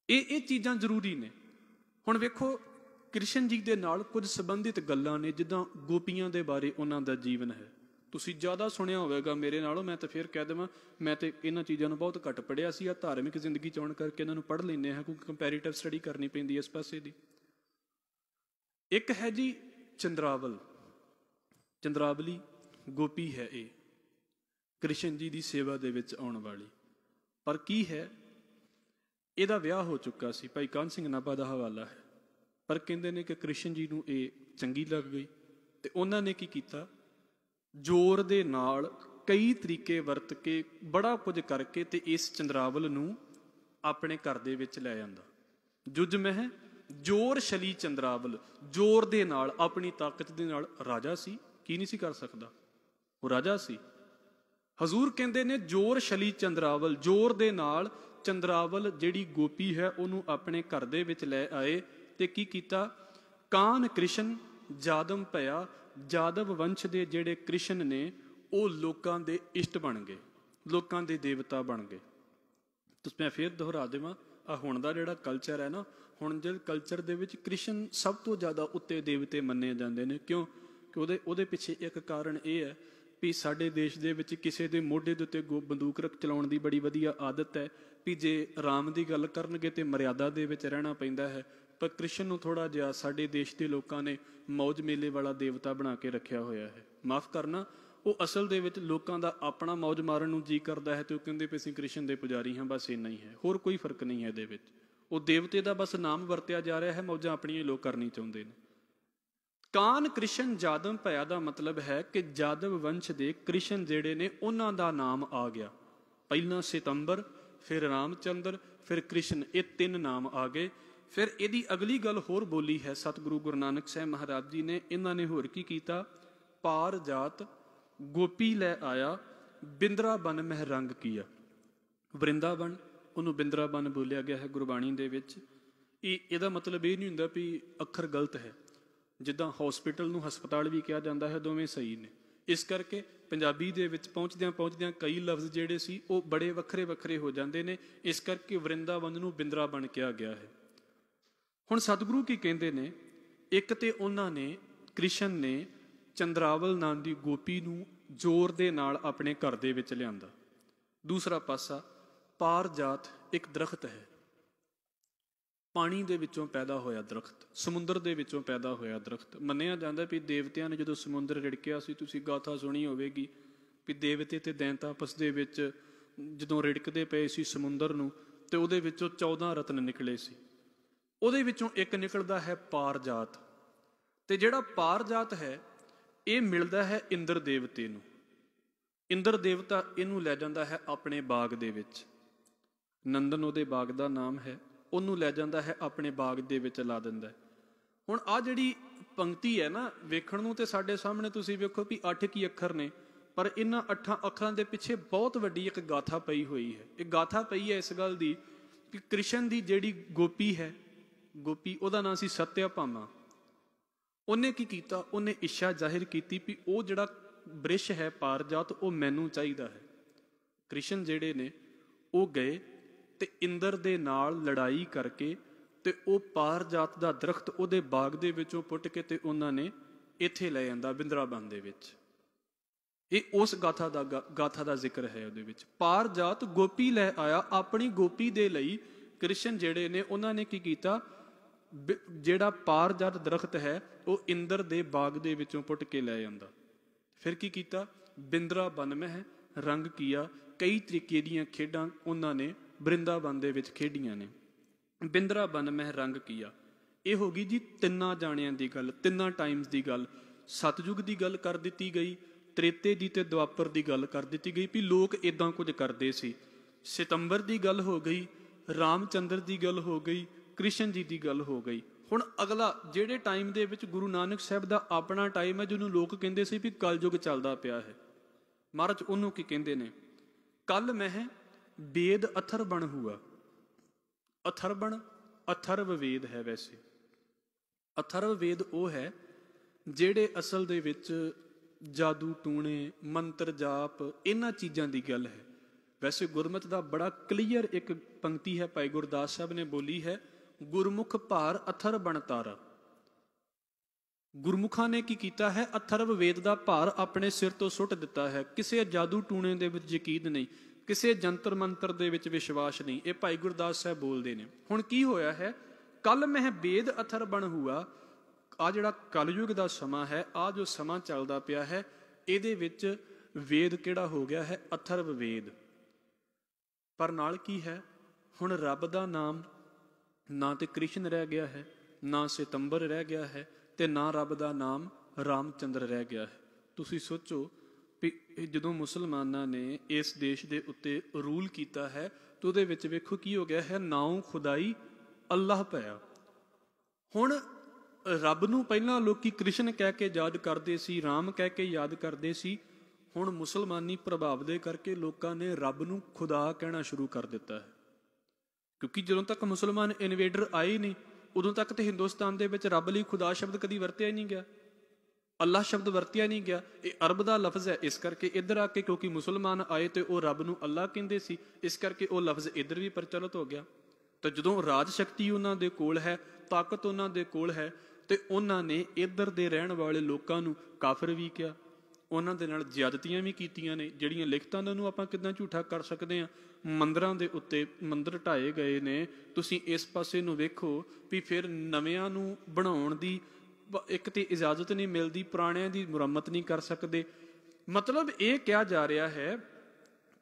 ਇਹ ਚੀਜ਼ਾਂ ਜ਼ਰੂਰੀ ਨੇ। ਹੁਣ ਵੇਖੋ, ਕ੍ਰਿਸ਼ਨ ਜੀ ਦੇ ਨਾਲ ਕੁਝ ਸੰਬੰਧਿਤ ਗੱਲਾਂ ਨੇ, ਜਿੱਦਾਂ ਗੋਪੀਆਂ ਦੇ ਬਾਰੇ ਉਹਨਾਂ ਦਾ ਜੀਵਨ ਹੈ। ਤੁਸੀਂ ਜ਼ਿਆਦਾ ਸੁਣਿਆ ਹੋਵੇਗਾ ਮੇਰੇ ਨਾਲੋਂ। ਮੈਂ ਤਾਂ ਫਿਰ ਕਹਿ ਦੇਵਾਂ, ਮੈਂ ਤੇ ਇਹਨਾਂ ਚੀਜ਼ਾਂ ਨੂੰ ਬਹੁਤ ਘੱਟ ਪੜ੍ਹਿਆ ਸੀ। ਆ ਧਾਰਮਿਕ ਜ਼ਿੰਦਗੀ 'ਚ ਆਉਣ ਕਰਕੇ ਇਹਨਾਂ ਨੂੰ ਪੜ੍ਹ ਲੈਂਦੇ ਹਾਂ, ਕਿਉਂਕਿ ਕੰਪੈਰੀਟਿਵ ਸਟੱਡੀ ਕਰਨੀ ਪੈਂਦੀ ਹੈ ਇਸ ਪਾਸੇ ਦੀ। ਇੱਕ ਹੈ ਜੀ ਚੰਦਰਾਵਲ। ਚੰਦਰਾਵਲੀ ਗੋਪੀ ਹੈ ਇਹ, ਕ੍ਰਿਸ਼ਨ ਜੀ ਦੀ ਸੇਵਾ ਦੇ ਵਿੱਚ ਆਉਣ ਵਾਲੀ। ਪਰ ਕੀ ਹੈ, ਇਹਦਾ ਵਿਆਹ ਹੋ ਚੁੱਕਾ ਸੀ। ਭਾਈ ਕਾਨ੍ਹ ਸਿੰਘ ਨਾਭਾ ਦਾ ਹਵਾਲਾ ਹੈ। ਪਰ ਕਹਿੰਦੇ ਨੇ ਕਿ ਕ੍ਰਿਸ਼ਨ ਜੀ ਨੂੰ ਇਹ ਚੰਗੀ ਲੱਗ ਗਈ ਤੇ ਉਹਨਾਂ ਨੇ ਕੀ ਕੀਤਾ, ਜ਼ੋਰ ਦੇ ਨਾਲ ਕਈ ਤਰੀਕੇ ਵਰਤ ਕੇ ਬੜਾ ਕੁਝ ਕਰਕੇ ਤੇ ਇਸ ਚੰਦਰਾਵਲ ਨੂੰ ਆਪਣੇ ਘਰ ਦੇ ਵਿੱਚ ਲੈ ਜਾਂਦਾ। ਜੁਜ ਮਹਿ ਜ਼ੋਰ ਛਲੀ ਚੰਦਰਾਵਲ, ਜ਼ੋਰ ਦੇ ਨਾਲ ਆਪਣੀ ਤਾਕਤ ਦੇ ਨਾਲ। ਰਾਜਾ ਸੀ, ਕੀ ਨਹੀਂ ਸੀ ਕਰ ਸਕਦਾ? ਉਹ ਰਾਜਾ ਸੀ। ਹਜ਼ੂਰ ਕਹਿੰਦੇ ਨੇ ਜ਼ੋਰ ਛਲੀ ਚੰਦਰਾਵਲ, ਜ਼ੋਰ ਦੇ ਨਾਲ ਚੰਦਰਾਵਲ ਜਿਹੜੀ ਗੋਪੀ ਹੈ ਉਹਨੂੰ ਆਪਣੇ ਘਰ ਦੇ ਵਿੱਚ ਲੈ ਆਏ ਤੇ ਕੀ ਕੀਤਾ, ਕਾਨ ਕ੍ਰਿਸ਼ਨ ਜਾਦਮ ਭਇਆ। ਜਾਦਵ ਵੰਸ਼ ਦੇ ਜਿਹੜੇ ਕ੍ਰਿਸ਼ਨ ਨੇ ਉਹ ਲੋਕਾਂ ਦੇ ਇਸ਼ਟ ਬਣ ਗਏ, ਲੋਕਾਂ ਦੇ ਦੇਵਤਾ ਬਣ ਗਏ। ਤੁਸੀਂ ਮੈਂ ਫਿਰ ਦੁਹਰਾ ਦੇਵਾਂ, ਆ ਹੁਣ ਦਾ ਜਿਹੜਾ ਕਲਚਰ ਹੈ ਨਾ, ਹੁਣ ਜਿਹੜੇ ਕਲਚਰ ਦੇ ਵਿੱਚ ਕ੍ਰਿਸ਼ਨ ਸਭ ਤੋਂ ਜ਼ਿਆਦਾ ਉੱਤੇ ਦੇਵਤੇ ਮੰਨੇ ਜਾਂਦੇ ਨੇ। ਕਿਉਂ? ਕਿ ਉਹਦੇ ਪਿੱਛੇ ਇੱਕ ਕਾਰਨ ਇਹ ਹੈ ਵੀ ਸਾਡੇ ਦੇਸ਼ ਦੇ ਵਿੱਚ ਕਿਸੇ ਦੇ ਮੋਢੇ ਦੇ ਉੱਤੇ ਬੰਦੂਕ ਰੱਖ ਚਲਾਉਣ ਦੀ ਬੜੀ ਵਧੀਆ ਆਦਤ ਹੈ ਵੀ ਜੇ ਰਾਮ ਦੀ ਗੱਲ ਕਰਨਗੇ ਤੇ ਮਰਿਆਦਾ ਦੇ ਵਿੱਚ ਰਹਿਣਾ ਪੈਂਦਾ ਹੈ। ਪਰ ਕ੍ਰਿਸ਼ਨ ਨੂੰ ਥੋੜ੍ਹਾ ਜਿਹਾ ਸਾਡੇ ਦੇਸ਼ ਦੇ ਲੋਕਾਂ ਨੇ ਮੌਜ ਮੇਲੇ ਵਾਲਾ ਦੇਵਤਾ ਬਣਾ ਕੇ ਰੱਖਿਆ ਹੋਇਆ ਹੈ। ਮਾਫ ਕਰਨਾ, ਉਹ ਅਸਲ ਦੇ ਵਿੱਚ ਲੋਕਾਂ ਦਾ ਆਪਣਾ ਮੌਜ ਮਾਰਨ ਨੂੰ ਜੀ ਕਰਦਾ ਹੈ ਤੇ ਉਹ ਕਹਿੰਦੇ ਵੀ ਅਸੀਂ ਕ੍ਰਿਸ਼ਨ ਦੇ ਪੁਜਾਰੀ ਹਾਂ, ਬਸ ਇੰਨਾ ਹੀ ਹੈ, ਹੋਰ ਕੋਈ ਫਰਕ ਨਹੀਂ ਹੈ ਇਹਦੇ ਵਿੱਚ। ਉਹ ਦੇਵਤੇ ਦਾ ਬਸ ਨਾਮ ਵਰਤਿਆ ਜਾ ਰਿਹਾ ਹੈ, ਮੌਜਾਂ ਆਪਣੀਆਂ ਲੋਕ ਕਰਨੀ ਚਾਹੁੰਦੇ ਨੇ। ਕਾਨ ਕ੍ਰਿਸ਼ਨ ਜਾਦਵ ਭਇਆ ਦਾ ਮਤਲਬ ਹੈ ਕਿ ਜਾਦਵ ਵੰਸ਼ ਦੇ ਕ੍ਰਿਸ਼ਨ ਜਿਹੜੇ ਨੇ ਉਹਨਾਂ ਦਾ ਨਾਮ ਆ ਗਿਆ। ਪਹਿਲਾਂ ਸਿਤੰਬਰ, ਫਿਰ ਰਾਮਚੰਦਰ, ਫਿਰ ਕ੍ਰਿਸ਼ਨ, ਇਹ 3 ਨਾਮ ਆ ਗਏ। ਫਿਰ ਇਹਦੀ ਅਗਲੀ ਗੱਲ ਹੋਰ ਬੋਲੀ ਹੈ ਸਤਿਗੁਰੂ ਗੁਰੂ ਨਾਨਕ ਸਾਹਿਬ ਮਹਾਰਾਜ ਜੀ ਨੇ। ਇਹਨਾਂ ਨੇ ਹੋਰ ਕੀ ਕੀਤਾ? ਪਾਰ ਜਾਤ ਗੋਪੀ ਲੈ ਆਇਆ, ਬਿੰਦਰਾਬਨ ਮਹਿ ਰੰਗ ਕੀਆ। ਵਰਿੰਦਾਵਨ, ਉਹਨੂੰ ਬਿੰਦਰਾਬਨ ਬੋਲਿਆ ਗਿਆ ਹੈ ਗੁਰਬਾਣੀ ਦੇ ਵਿੱਚ। ਇਹਦਾ ਮਤਲਬ ਇਹ ਨਹੀਂ ਹੁੰਦਾ ਵੀ ਅੱਖਰ ਗਲਤ ਹੈ। ਜਿੱਦਾਂ ਹੌਸਪੀਟਲ ਨੂੰ ਹਸਪਤਾਲ ਵੀ ਕਿਹਾ ਜਾਂਦਾ ਹੈ, ਦੋਵੇਂ ਸਹੀ ਨੇ। ਇਸ ਕਰਕੇ ਪੰਜਾਬੀ ਦੇ ਵਿੱਚ ਪਹੁੰਚਦਿਆਂ ਕਈ ਲਫ਼ਜ਼ ਜਿਹੜੇ ਸੀ ਉਹ ਬੜੇ ਵੱਖਰੇ ਵੱਖਰੇ ਹੋ ਜਾਂਦੇ ਨੇ। ਇਸ ਕਰਕੇ ਵਰਿੰਦਾਵਨ ਨੂੰ ਬਿੰਦਰਾਬਨ ਕਿਹਾ ਗਿਆ ਹੈ। ਹੁਣ ਸਤਿਗੁਰੂ ਕੀ ਕਹਿੰਦੇ ਨੇ? ਇੱਕ ਤੇ ਉਹਨਾਂ ਨੇ, ਕ੍ਰਿਸ਼ਨ ਨੇ ਚੰਦਰਾਵਲ ਨਾਂ ਦੀ ਗੋਪੀ ਨੂੰ ਜ਼ੋਰ ਦੇ ਨਾਲ ਆਪਣੇ ਘਰ ਦੇ ਵਿੱਚ ਲਿਆਂਦਾ। ਦੂਸਰਾ ਪਾਸਾ ਪਾਰ ਜਾਤ ਇੱਕ ਦਰਖਤ ਹੈ, ਪਾਣੀ ਦੇ ਵਿੱਚੋਂ ਪੈਦਾ ਹੋਇਆ ਦਰਖਤ, ਸਮੁੰਦਰ ਦੇ ਵਿੱਚੋਂ ਪੈਦਾ ਹੋਇਆ ਦਰਖਤ। ਮੰਨਿਆ ਜਾਂਦਾ ਵੀ ਦੇਵਤਿਆਂ ਨੇ ਜਦੋਂ ਸਮੁੰਦਰ ਰਿੜਕਿਆ ਸੀ, ਤੁਸੀਂ ਗਾਥਾ ਸੁਣੀ ਹੋਵੇਗੀ ਵੀ ਦੇਵਤੇ ਤੇ ਦੈਂਤ ਆਪਸ ਦੇ ਵਿੱਚ ਜਦੋਂ ਰਿੜਕਦੇ ਪਏ ਸੀ ਸਮੁੰਦਰ ਨੂੰ, ਤੇ ਉਹਦੇ ਵਿੱਚੋਂ 14 ਰਤਨ ਨਿਕਲੇ ਸੀ। ਉਹਦੇ ਵਿੱਚੋਂ ਇੱਕ ਨਿਕਲਦਾ ਹੈ ਪਾਰ ਜਾਤ। ਤੇ ਜਿਹੜਾ ਪਾਰ ਜਾਤ ਹੈ ਇਹ ਮਿਲਦਾ ਹੈ ਇੰਦਰ ਦੇਵਤੇ ਨੂੰ। ਇੰਦਰ ਦੇਵਤਾ ਇਹਨੂੰ ਲੈ ਜਾਂਦਾ ਹੈ ਆਪਣੇ ਬਾਗ ਦੇ ਵਿੱਚ। ਨੰਦਨ ਉਹਦੇ ਬਾਗ ਦਾ ਨਾਮ ਹੈ। ਉਹਨੂੰ ਲੈ ਜਾਂਦਾ ਹੈ ਆਪਣੇ ਬਾਗ ਦੇ ਵਿੱਚ ਲਾ ਦਿੰਦਾ। ਹੁਣ ਆਹ ਜਿਹੜੀ ਪੰਕਤੀ ਹੈ ਨਾ, ਵੇਖਣ ਨੂੰ ਤੇ ਸਾਡੇ ਸਾਹਮਣੇ ਤੁਸੀਂ ਵੇਖੋ ਵੀ 8 ਕੀ ਅੱਖਰ ਨੇ, ਪਰ ਇਹਨਾਂ 8 ਅੱਖਰਾਂ ਦੇ ਪਿੱਛੇ ਬਹੁਤ ਵੱਡੀ ਇੱਕ ਗਾਥਾ ਪਈ ਹੋਈ ਹੈ। ਇਹ ਗਾਥਾ ਪਈ ਹੈ ਇਸ ਗੱਲ ਦੀ ਕਿ ਕ੍ਰਿਸ਼ਨ ਦੀ ਜਿਹੜੀ ਗੋਪੀ ਹੈ, ਗੋਪੀ ਉਹਦਾ ਨਾਂ ਸੀ ਸਤਿਆਭਾਮਾ। ਉਹਨੇ ਕੀ ਕੀਤਾ? ਉਹਨੇ ਇੱਛਾ ਜ਼ਾਹਿਰ ਕੀਤੀ ਵੀ ਉਹ ਜਿਹੜਾ ਬ੍ਰਿਸ਼ ਹੈ ਪਾਰਜਾਤ, ਉਹ ਮੈਨੂੰ ਚਾਹੀਦਾ ਹੈ। ਕ੍ਰਿਸ਼ਨ ਜਿਹੜੇ ਨੇ ਉਹ ਗਏ ਤੇ ਇੰਦਰ ਦੇ ਨਾਲ ਲੜਾਈ ਕਰਕੇ ਤੇ ਉਹ ਪਾਰਜਾਤ ਦਾ ਦਰਖਤ ਉਹਦੇ ਬਾਗ ਦੇ ਵਿੱਚੋਂ ਪੁੱਟ ਕੇ ਤੇ ਉਹਨਾਂ ਨੇ ਇੱਥੇ ਲੈ ਆਂਦਾ ਬਿੰਦਰਾਬਨ ਦੇ ਵਿੱਚ। ਇਹ ਉਸ ਗਾਥਾ ਦਾ ਜ਼ਿਕਰ ਹੈ ਉਹਦੇ ਵਿੱਚ। ਪਾਰਜਾਤ ਗੋਪੀ ਲੈ ਆਇਆ, ਆਪਣੀ ਗੋਪੀ ਦੇ ਲਈ ਕ੍ਰਿਸ਼ਨ ਜਿਹੜੇ ਨੇ ਉਹਨਾਂ ਨੇ ਕੀ ਕੀਤਾ? ਜਿਹੜਾ ਪਾਰਜਾਤ ਦਰਖਤ ਹੈ ਉਹ ਇੰਦਰ ਦੇ ਬਾਗ ਦੇ ਵਿੱਚੋਂ ਪੁੱਟ ਕੇ ਲੈ ਆਂਦਾ। ਫਿਰ ਕੀ ਕੀਤਾ? ਬਿੰਦਰਾਬਨ ਮਹਿ ਰੰਗ ਕੀਆ। ਕਈ ਤਰੀਕੇ ਦੀਆਂ ਖੇਡਾਂ ਉਹਨਾਂ ਨੇ ਬ੍ਰਿੰਦਾਬਨ ਦੇ ਵਿੱਚ ਖੇਡੀਆਂ ਨੇ। ਬਿੰਦਰਾਬਨ ਮਹਿ ਰੰਗ ਕੀਆ। ਇਹ ਹੋ ਗਈ ਜੀ 3 ਜਾਣਿਆਂ ਦੀ ਗੱਲ, 3 ਟਾਈਮਸ ਦੀ ਗੱਲ। ਸਤਯੁਗ ਦੀ ਗੱਲ ਕਰ ਦਿੱਤੀ ਗਈ, ਤ੍ਰੇਤੇ ਦੀ ਤੇ ਦੁਆਪਰ ਦੀ ਗੱਲ ਕਰ ਦਿੱਤੀ ਗਈ ਵੀ ਲੋਕ ਇਦਾਂ ਕੁਝ ਕਰਦੇ ਸੀ। ਸਿਤੰਬਰ ਦੀ ਗੱਲ ਹੋ ਗਈ, ਰਾਮਚੰਦਰ ਦੀ ਗੱਲ ਹੋ ਗਈ, ਕ੍ਰਿਸ਼ਨ ਜੀ ਦੀ ਗੱਲ ਹੋ ਗਈ। ਹੁਣ ਅਗਲਾ ਜਿਹੜੇ ਟਾਈਮ ਦੇ ਵਿੱਚ ਗੁਰੂ ਨਾਨਕ ਸਾਹਿਬ ਦਾ ਆਪਣਾ ਟਾਈਮ ਹੈ, ਜਿਹਨੂੰ ਲੋਕ ਕਹਿੰਦੇ ਸੀ ਵੀ ਕਲਯੁਗ ਚੱਲਦਾ ਪਿਆ ਹੈ, ਮਹਾਰਾਜ ਉਹਨੂੰ ਕੀ ਕਹਿੰਦੇ ਨੇ? ਕੱਲ ਮਹਿ ਵੇਦ ਅਥਰਬਣ ਹੁਆ। ਅਥਰਬਣ ਅਥਰਵ ਵੇਦ ਹੈ। ਵੈਸੇ ਅਥਰਵ ਵੇਦ ਉਹ ਹੈ ਜਿਹੜੇ ਅਸਲ ਦੇ ਵਿੱਚ ਜਾਦੂ ਟੂਣੇ, ਮੰਤਰ ਜਾਪ, ਇਹਨਾਂ ਚੀਜ਼ਾਂ ਦੀ ਗੱਲ ਹੈ। ਵੈਸੇ ਗੁਰਮਤਿ ਦਾ ਬੜਾ ਕਲੀਅਰ ਇੱਕ ਪੰਕਤੀ ਹੈ ਭਾਈ ਗੁਰਦਾਸ ਸਾਹਿਬ ਨੇ ਬੋਲੀ ਹੈ, ਗੁਰਮੁਖ ਭਾਰ ਅਥਰਬਣ ਤਾਰਾ। ਗੁਰਮੁਖਾਂ ਨੇ ਕੀ ਕੀਤਾ ਹੈ? ਅਥਰਵ ਵੇਦ ਦਾ ਭਾਰ ਆਪਣੇ ਸਿਰ ਤੋਂ ਸੁੱਟ ਦਿੱਤਾ ਹੈ। ਕਿਸੇ ਜਾਦੂ ਟੂਣੇ ਦੇ ਵਿੱਚ ਯਕੀਨ ਨਹੀਂ, ਕਿਸੇ ਜੰਤਰ ਮੰਤਰ ਦੇ ਵਿੱਚ ਵਿਸ਼ਵਾਸ ਨਹੀਂ। ਇਹ ਭਾਈ ਗੁਰਦਾਸ ਸਾਹਿਬ ਬੋਲਦੇ ਨੇ। ਹੁਣ ਕੀ ਹੋਇਆ ਹੈ? ਕੱਲ ਮਹਿ ਵੇਦ ਅਥਰਬਣ ਹੁਆ। ਆ ਜਿਹੜਾ ਕਲਯੁਗ ਦਾ ਸਮਾਂ ਹੈ, ਆ ਜੋ ਸਮਾਂ ਚੱਲਦਾ ਪਿਆ ਹੈ, ਇਹਦੇ ਵਿੱਚ ਵੇਦ ਕਿਹੜਾ ਹੋ ਗਿਆ ਹੈ? ਅਥਰਵ ਵੇਦ। ਪਰ ਨਾਲ ਕੀ ਹੈ? ਹੁਣ ਰੱਬ ਦਾ ਨਾਮ ਨਾ ਤੇ ਕ੍ਰਿਸ਼ਨ ਰਹਿ ਗਿਆ ਹੈ, ਨਾ ਸਿਤੰਬਰ ਰਹਿ ਗਿਆ ਹੈ, ਤੇ ਨਾ ਰੱਬ ਦਾ ਨਾਮ ਰਾਮਚੰਦਰ ਰਹਿ ਗਿਆ ਹੈ। ਤੁਸੀਂ ਸੋਚੋ ਵੀ ਜਦੋਂ ਮੁਸਲਮਾਨਾਂ ਨੇ ਇਸ ਦੇਸ਼ ਦੇ ਉੱਤੇ ਰੂਲ ਕੀਤਾ ਹੈ ਤਾਂ ਉਹਦੇ ਵਿੱਚ ਵੇਖੋ ਕੀ ਹੋ ਗਿਆ ਹੈ? ਨਾਉ ਖੁਦਾਈ ਅੱਲਾਹ ਪਿਆ। ਹੁਣ ਰੱਬ ਨੂੰ ਪਹਿਲਾਂ ਲੋਕੀ ਕ੍ਰਿਸ਼ਨ ਕਹਿ ਕੇ ਯਾਦ ਕਰਦੇ ਸੀ, ਰਾਮ ਕਹਿ ਕੇ ਯਾਦ ਕਰਦੇ ਸੀ। ਹੁਣ ਮੁਸਲਮਾਨੀ ਪ੍ਰਭਾਵ ਦੇ ਕਰਕੇ ਲੋਕਾਂ ਨੇ ਰੱਬ ਨੂੰ ਖੁਦਾ ਕਹਿਣਾ ਸ਼ੁਰੂ ਕਰ ਦਿੱਤਾ ਹੈ। ਕਿਉਂਕਿ ਜਦੋਂ ਤੱਕ ਮੁਸਲਮਾਨ ਇਨਵੇਡਰ ਆਏ ਨਹੀਂ, ਉਦੋਂ ਤੱਕ ਤੇ ਹਿੰਦੁਸਤਾਨ ਦੇ ਵਿੱਚ ਰੱਬ ਲਈ ਖੁਦਾ ਸ਼ਬਦ ਕਦੀ ਵਰਤਿਆ ਹੀ ਨਹੀਂ ਗਿਆ, ਅੱਲਾਹ ਸ਼ਬਦ ਵਰਤਿਆ ਨਹੀਂ ਗਿਆ। ਇਹ ਅਰਬ ਦਾ ਲਫ਼ਜ਼ ਹੈ। ਇਸ ਕਰਕੇ ਇੱਧਰ ਆ ਕੇ ਕਿਉਂਕਿ ਮੁਸਲਮਾਨ ਆਏ ਤੇ ਉਹ ਰੱਬ ਨੂੰ ਅੱਲਾਹ ਕਹਿੰਦੇ ਸੀ, ਇਸ ਕਰਕੇ ਉਹ ਲਫ਼ਜ਼ ਇੱਧਰ ਵੀ ਪ੍ਰਚਲਿਤ ਹੋ ਗਿਆ। ਤਾਂ ਜਦੋਂ ਰਾਜ ਸ਼ਕਤੀ ਉਹਨਾਂ ਦੇ ਕੋਲ ਹੈ, ਤਾਕਤ ਉਹਨਾਂ ਦੇ ਕੋਲ ਹੈ, ਤੇ ਉਹਨਾਂ ਨੇ ਇੱਧਰ ਦੇ ਰਹਿਣ ਵਾਲੇ ਲੋਕਾਂ ਨੂੰ ਕਾਫਰ ਵੀ ਕਿਹਾ, ਉਹਨਾਂ ਦੇ ਨਾਲ ਜ਼ਿਆਦਤੀਆਂ ਵੀ ਕੀਤੀਆਂ ਨੇ। ਜਿਹੜੀਆਂ ਲਿਖਤਾਂ ਨੂੰ ਆਪਾਂ ਕਿੱਦਾਂ ਝੂਠਾ ਕਰ ਸਕਦੇ ਹਾਂ? ਮੰਦਰਾਂ ਦੇ ਉੱਤੇ ਮੰਦਰ ਢਾਏ ਗਏ ਨੇ। ਤੁਸੀਂ ਇਸ ਪਾਸੇ ਨੂੰ ਵੇਖੋ ਵੀ ਫਿਰ ਨਵਿਆਂ ਨੂੰ ਬਣਾਉਣ ਦੀ ਇੱਕ ਤੇ ਇਜਾਜ਼ਤ ਨਹੀਂ ਮਿਲਦੀ, ਪੁਰਾਣਿਆਂ ਦੀ ਮੁਰੰਮਤ ਨਹੀਂ ਕਰ ਸਕਦੇ। ਮਤਲਬ ਇਹ ਕਿਹਾ ਜਾ ਰਿਹਾ ਹੈ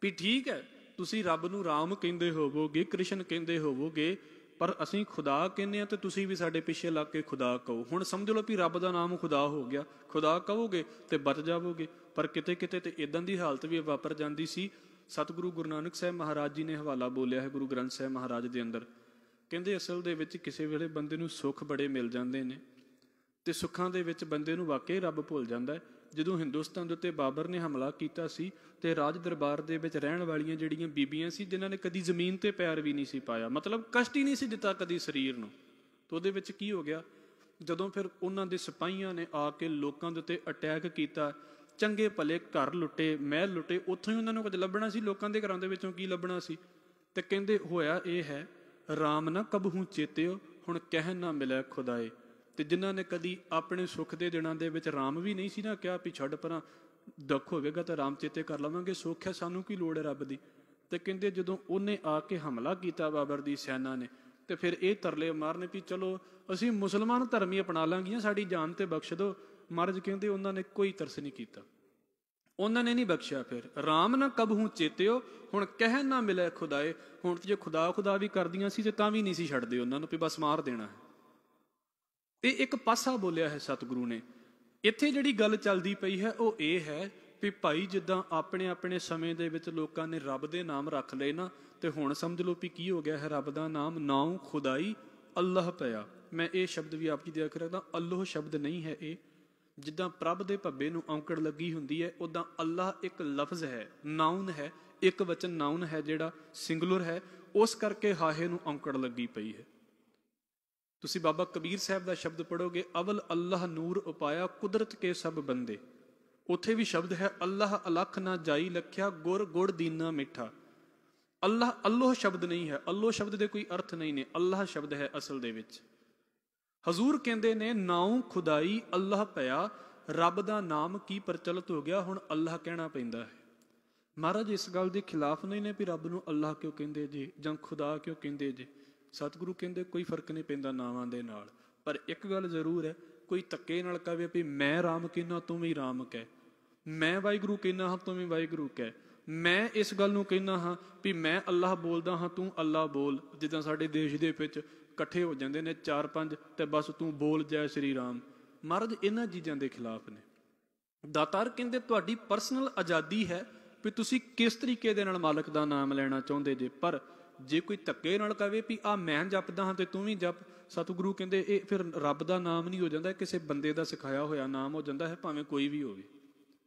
ਵੀ ਠੀਕ ਹੈ, ਤੁਸੀਂ ਰੱਬ ਨੂੰ ਰਾਮ ਕਹਿੰਦੇ ਹੋਵੋਗੇ, ਕ੍ਰਿਸ਼ਨ ਕਹਿੰਦੇ ਹੋਵੋਗੇ, ਪਰ ਅਸੀਂ ਖੁਦਾ ਕਹਿੰਦੇ ਆ ਤੇ ਤੁਸੀਂ ਵੀ ਸਾਡੇ ਪਿੱਛੇ ਲੱਗ ਕੇ ਖੁਦਾ ਕਹੋ। ਹੁਣ ਸਮਝ ਲਓ ਵੀ ਰੱਬ ਦਾ ਨਾਮ ਖੁਦਾ ਹੋ ਗਿਆ, ਖੁਦਾ ਕਹੋਗੇ ਤੇ ਬਚ ਜਾਵੋਗੇ। ਪਰ ਕਿਤੇ ਕਿਤੇ ਤੇ ਇਦਾਂ ਦੀ ਹਾਲਤ ਵੀ ਵਾਪਰ ਜਾਂਦੀ ਸੀ। ਸਤਿਗੁਰੂ ਗੁਰੂ ਨਾਨਕ ਸਾਹਿਬ ਮਹਾਰਾਜ ਜੀ ਨੇ ਹਵਾਲਾ ਬੋਲਿਆ ਹੈ ਗੁਰੂ ਗ੍ਰੰਥ ਸਾਹਿਬ ਮਹਾਰਾਜ ਦੇ ਅੰਦਰ, ਕਹਿੰਦੇ ਅਸਲ ਦੇ ਵਿੱਚ ਕਿਸੇ ਵੇਲੇ ਬੰਦੇ ਨੂੰ ਸੁੱਖ ਬੜੇ ਮਿਲ ਜਾਂਦੇ ਨੇ ਤੇ ਸੁੱਖਾਂ ਦੇ ਵਿੱਚ ਬੰਦੇ ਨੂੰ ਵਾਕਈ ਰੱਬ ਭੁੱਲ ਜਾਂਦਾ ਹੈ। ਜਦੋਂ ਹਿੰਦੁਸਤਾਨ ਦੇ ਉੱਤੇ ਬਾਬਰ ਨੇ ਹਮਲਾ ਕੀਤਾ ਸੀ ਤੇ ਰਾਜ ਦਰਬਾਰ ਦੇ ਵਿੱਚ ਰਹਿਣ ਵਾਲੀਆਂ ਜਿਹੜੀਆਂ ਬੀਬੀਆਂ ਸੀ, ਜਿਨ੍ਹਾਂ ਨੇ ਕਦੀ ਜ਼ਮੀਨ ਤੇ ਪੈਰ ਵੀ ਨਹੀਂ ਸੀ ਪਾਇਆ, ਮਤਲਬ ਕਸ਼ਟ ਹੀ ਨਹੀਂ ਸੀ ਦਿੱਤਾ ਕਦੀ ਸਰੀਰ ਨੂੰ, ਤੇ ਉਹਦੇ ਵਿੱਚ ਕੀ ਹੋ ਗਿਆ, ਜਦੋਂ ਫਿਰ ਉਹਨਾਂ ਦੇ ਸਿਪਾਹੀਆਂ ਨੇ ਆ ਕੇ ਲੋਕਾਂ ਦੇ ਉੱਤੇ ਅਟੈਕ ਕੀਤਾ, ਚੰਗੇ ਭਲੇ ਘਰ ਲੁੱਟੇ, ਮਹਿਲ ਲੁੱਟੇ, ਉੱਥੋਂ ਹੀ ਉਹਨਾਂ ਨੂੰ ਕੁਝ ਲੱਭਣਾ ਸੀ, ਲੋਕਾਂ ਦੇ ਘਰਾਂ ਦੇ ਵਿੱਚੋਂ ਕੀ ਲੱਭਣਾ ਸੀ। ਤੇ ਕਹਿੰਦੇ ਹੋਇਆ ਇਹ ਹੈ, ਰਾਮ ਨਾ ਕਬਹੂ ਚੇਤਿਓ, ਹੁਣ ਕਹਿ ਨਾ ਮਿਲਿਆ ਖੁਦਾਏ। ਤੇ ਜਿਨ੍ਹਾਂ ਨੇ ਕਦੀ ਆਪਣੇ ਸੁੱਖ ਦੇ ਦਿਨਾਂ ਦੇ ਵਿੱਚ ਰਾਮ ਵੀ ਨਹੀਂ ਸੀ ਨਾ ਕਿਹਾ ਵੀ ਛੱਡ ਪਰਾਂ, ਦੁੱਖ ਹੋਵੇਗਾ ਤਾਂ ਰਾਮ ਚੇਤੇ ਕਰ ਲਵਾਂਗੇ, ਸੁੱਖ ਹੈ ਸਾਨੂੰ ਕੀ ਲੋੜ ਹੈ ਰੱਬ ਦੀ। ਤੇ ਕਹਿੰਦੇ ਜਦੋਂ ਉਹਨੇ ਆ ਕੇ ਹਮਲਾ ਕੀਤਾ ਬਾਬਰ ਦੀ ਸੈਨਾ ਨੇ, ਤੇ ਫਿਰ ਇਹ ਤਰਲੇ ਮਾਰਨੇ ਵੀ ਚਲੋ ਅਸੀਂ ਮੁਸਲਮਾਨ ਧਰਮ ਹੀ ਅਪਣਾ ਲਾਂਗੀਆਂ, ਸਾਡੀ ਜਾਨ ਤੇ ਬਖਸ਼ ਦਿਓ। ਮਹਾਰਾਜ ਕਹਿੰਦੇ ਉਹਨਾਂ ਨੇ ਕੋਈ ਤਰਸ ਨਹੀਂ ਕੀਤਾ, ਉਹਨਾਂ ਨੇ ਨਹੀਂ ਬਖਸ਼ਿਆ। ਫਿਰ ਰਾਮ ਨਾ ਕਬਹੂ ਚੇਤਿਓ, ਹੁਣ ਕਹਿ ਨਾ ਮਿਲੇ ਖੁਦਾਏ। ਹੁਣ ਜੇ ਖੁਦਾ ਵੀ ਕਰਦੀਆਂ ਸੀ ਤੇ ਤਾਂ ਵੀ ਨਹੀਂ ਸੀ ਛੱਡਦੇ ਉਹਨਾਂ ਨੂੰ, ਵੀ ਬਸ ਮਾਰ ਦੇਣਾ ਹੈ। ਤੇ ਇੱਕ ਪਾਸਾ ਬੋਲਿਆ ਹੈ ਸਤਿਗੁਰੂ ਨੇ, ਇੱਥੇ ਜਿਹੜੀ ਗੱਲ ਚੱਲਦੀ ਪਈ ਹੈ ਉਹ ਇਹ ਹੈ ਵੀ ਭਾਈ ਜਿੱਦਾਂ ਆਪਣੇ ਆਪਣੇ ਸਮੇਂ ਦੇ ਵਿੱਚ ਲੋਕਾਂ ਨੇ ਰੱਬ ਦੇ ਨਾਮ ਰੱਖ ਲਏ ਨਾ, ਤੇ ਹੁਣ ਸਮਝ ਲਓ ਵੀ ਕੀ ਹੋ ਗਿਆ ਹੈ, ਰੱਬ ਦਾ ਨਾਮ ਨਾਉ ਖੁਦਾਈ ਅੱਲਾਹ ਪਿਆ। ਮੈਂ ਇਹ ਸ਼ਬਦ ਵੀ ਆਪ ਜੀ ਦੇ ਆਖ ਰੱਖਦਾ, ਅੱਲਾਹ ਸ਼ਬਦ ਨਹੀਂ ਹੈ ਇਹ। ਜਿੱਦਾਂ ਪ੍ਰਭ ਦੇ ਭੱਬੇ ਨੂੰ ਔਂਕੜ ਲੱਗੀ ਹੁੰਦੀ ਹੈ, ਉੱਦਾਂ ਅੱਲਾਹ ਇੱਕ ਲਫ਼ਜ਼ ਹੈ, ਨਾਉਨ ਹੈ, ਇੱਕ ਵਚਨ ਨਾਉਨ ਹੈ ਜਿਹੜਾ ਸਿੰਗੂਲਰ ਹੈ, ਉਸ ਕਰਕੇ ਹਾਹੇ ਨੂੰ ਔਂਕੜ ਲੱਗੀ ਪਈ ਹੈ। ਤੁਸੀਂ ਬਾਬਾ ਕਬੀਰ ਸਾਹਿਬ ਦਾ ਸ਼ਬਦ ਪੜ੍ਹੋਗੇ, ਅਵਲ ਅੱਲਾਹ ਨੂਰ ਉਪਾਇਆ ਕੁਦਰਤ ਕੇ ਸਭ ਬੰਦੇ, ਉੱਥੇ ਵੀ ਸ਼ਬਦ ਹੈ ਅੱਲਾਹ ਅਲੱਖ ਨਾ ਜਾਈ ਲਖਿਆ ਗੁਰ ਗੁੜ ਦੀਨਾ ਮਿੱਠਾ। ਅੱਲਾਹ ਸ਼ਬਦ ਨਹੀਂ ਹੈ, ਅੱਲਾਹ ਸ਼ਬਦ ਦੇ ਕੋਈ ਅਰਥ ਨਹੀਂ ਨੇ, ਅੱਲਾਹ ਸ਼ਬਦ ਹੈ ਅਸਲ ਦੇ ਵਿੱਚ। ਹਜ਼ੂਰ ਕਹਿੰਦੇ ਨੇ ਨਾਉ ਖੁਦਾਈ ਅੱਲਾਹ ਪਿਆ, ਰੱਬ ਦਾ ਨਾਮ ਕੀ ਪ੍ਰਚਲਿਤ ਹੋ ਗਿਆ, ਹੁਣ ਅੱਲਾਹ ਕਹਿਣਾ ਪੈਂਦਾ ਹੈ। ਮਹਾਰਾਜ ਇਸ ਗੱਲ ਦੇ ਖਿਲਾਫ ਨਹੀਂ ਨੇ ਵੀ ਰੱਬ ਨੂੰ ਅੱਲਾਹ ਕਿਉਂ ਕਹਿੰਦੇ ਜੇ ਜਾਂ ਖੁਦਾ ਕਿਉਂ ਕਹਿੰਦੇ ਜੇ। ਸਤਿਗੁਰੂ ਕਹਿੰਦੇ ਕੋਈ ਫਰਕ ਨਹੀਂ ਪੈਂਦਾ ਨਾਵਾਂ ਦੇ ਨਾਲ, ਪਰ ਇੱਕ ਗੱਲ ਜ਼ਰੂਰ ਹੈ, ਕੋਈ ਧੱਕੇ ਨਾਲ ਕਹੇ ਵੀ ਮੈਂ ਰਾਮ ਕਹਿੰਦਾ ਤੂੰ ਵੀ ਰਾਮ ਕਹਿ, ਮੈਂ ਵਾਹਿਗੁਰੂ ਕਹਿੰਦਾ ਹਾਂ ਤੂੰ ਵੀ ਵਾਹਿਗੁਰੂ ਕਹਿ, ਮੈਂ ਇਸ ਗੱਲ ਨੂੰ ਕਹਿੰਦਾ ਹਾਂ ਵੀ ਮੈਂ ਅੱਲਾਹ ਬੋਲਦਾ ਹਾਂ ਤੂੰ ਅੱਲਾਹ ਬੋਲ। ਜਿੱਦਾਂ ਸਾਡੇ ਦੇਸ਼ ਦੇ ਵਿੱਚ ਇਕੱਠੇ ਹੋ ਜਾਂਦੇ ਨੇ 4-5 ਤੇ ਬਸ ਤੂੰ ਬੋਲ ਜੈ ਸ਼੍ਰੀ ਰਾਮ। ਮਹਾਰਾਜ ਇਹਨਾਂ ਚੀਜ਼ਾਂ ਦੇ ਖਿਲਾਫ ਨੇ। ਦਾਤਾਰ ਕਹਿੰਦੇ ਤੁਹਾਡੀ ਪਰਸਨਲ ਆਜ਼ਾਦੀ ਹੈ ਵੀ ਤੁਸੀਂ ਕਿਸ ਤਰੀਕੇ ਦੇ ਨਾਲ ਮਾਲਕ ਦਾ ਨਾਮ ਲੈਣਾ ਚਾਹੁੰਦੇ ਜੇ, ਪਰ ਜੇ ਕੋਈ ਧੱਕੇ ਨਾਲ ਕਹੇ ਵੀ ਆ ਮੈਂ ਜਪਦਾ ਹਾਂ ਤੇ ਤੂੰ ਵੀ ਜਪ, ਸਤਿਗੁਰੂ ਕਹਿੰਦੇ ਇਹ ਫਿਰ ਰੱਬ ਦਾ ਨਾਮ ਨਹੀਂ ਹੋ ਜਾਂਦਾ, ਕਿਸੇ ਬੰਦੇ ਦਾ ਸਿਖਾਇਆ ਹੋਇਆ ਨਾਮ ਹੋ ਜਾਂਦਾ ਹੈ, ਭਾਵੇਂ ਕੋਈ ਵੀ ਹੋਵੇ।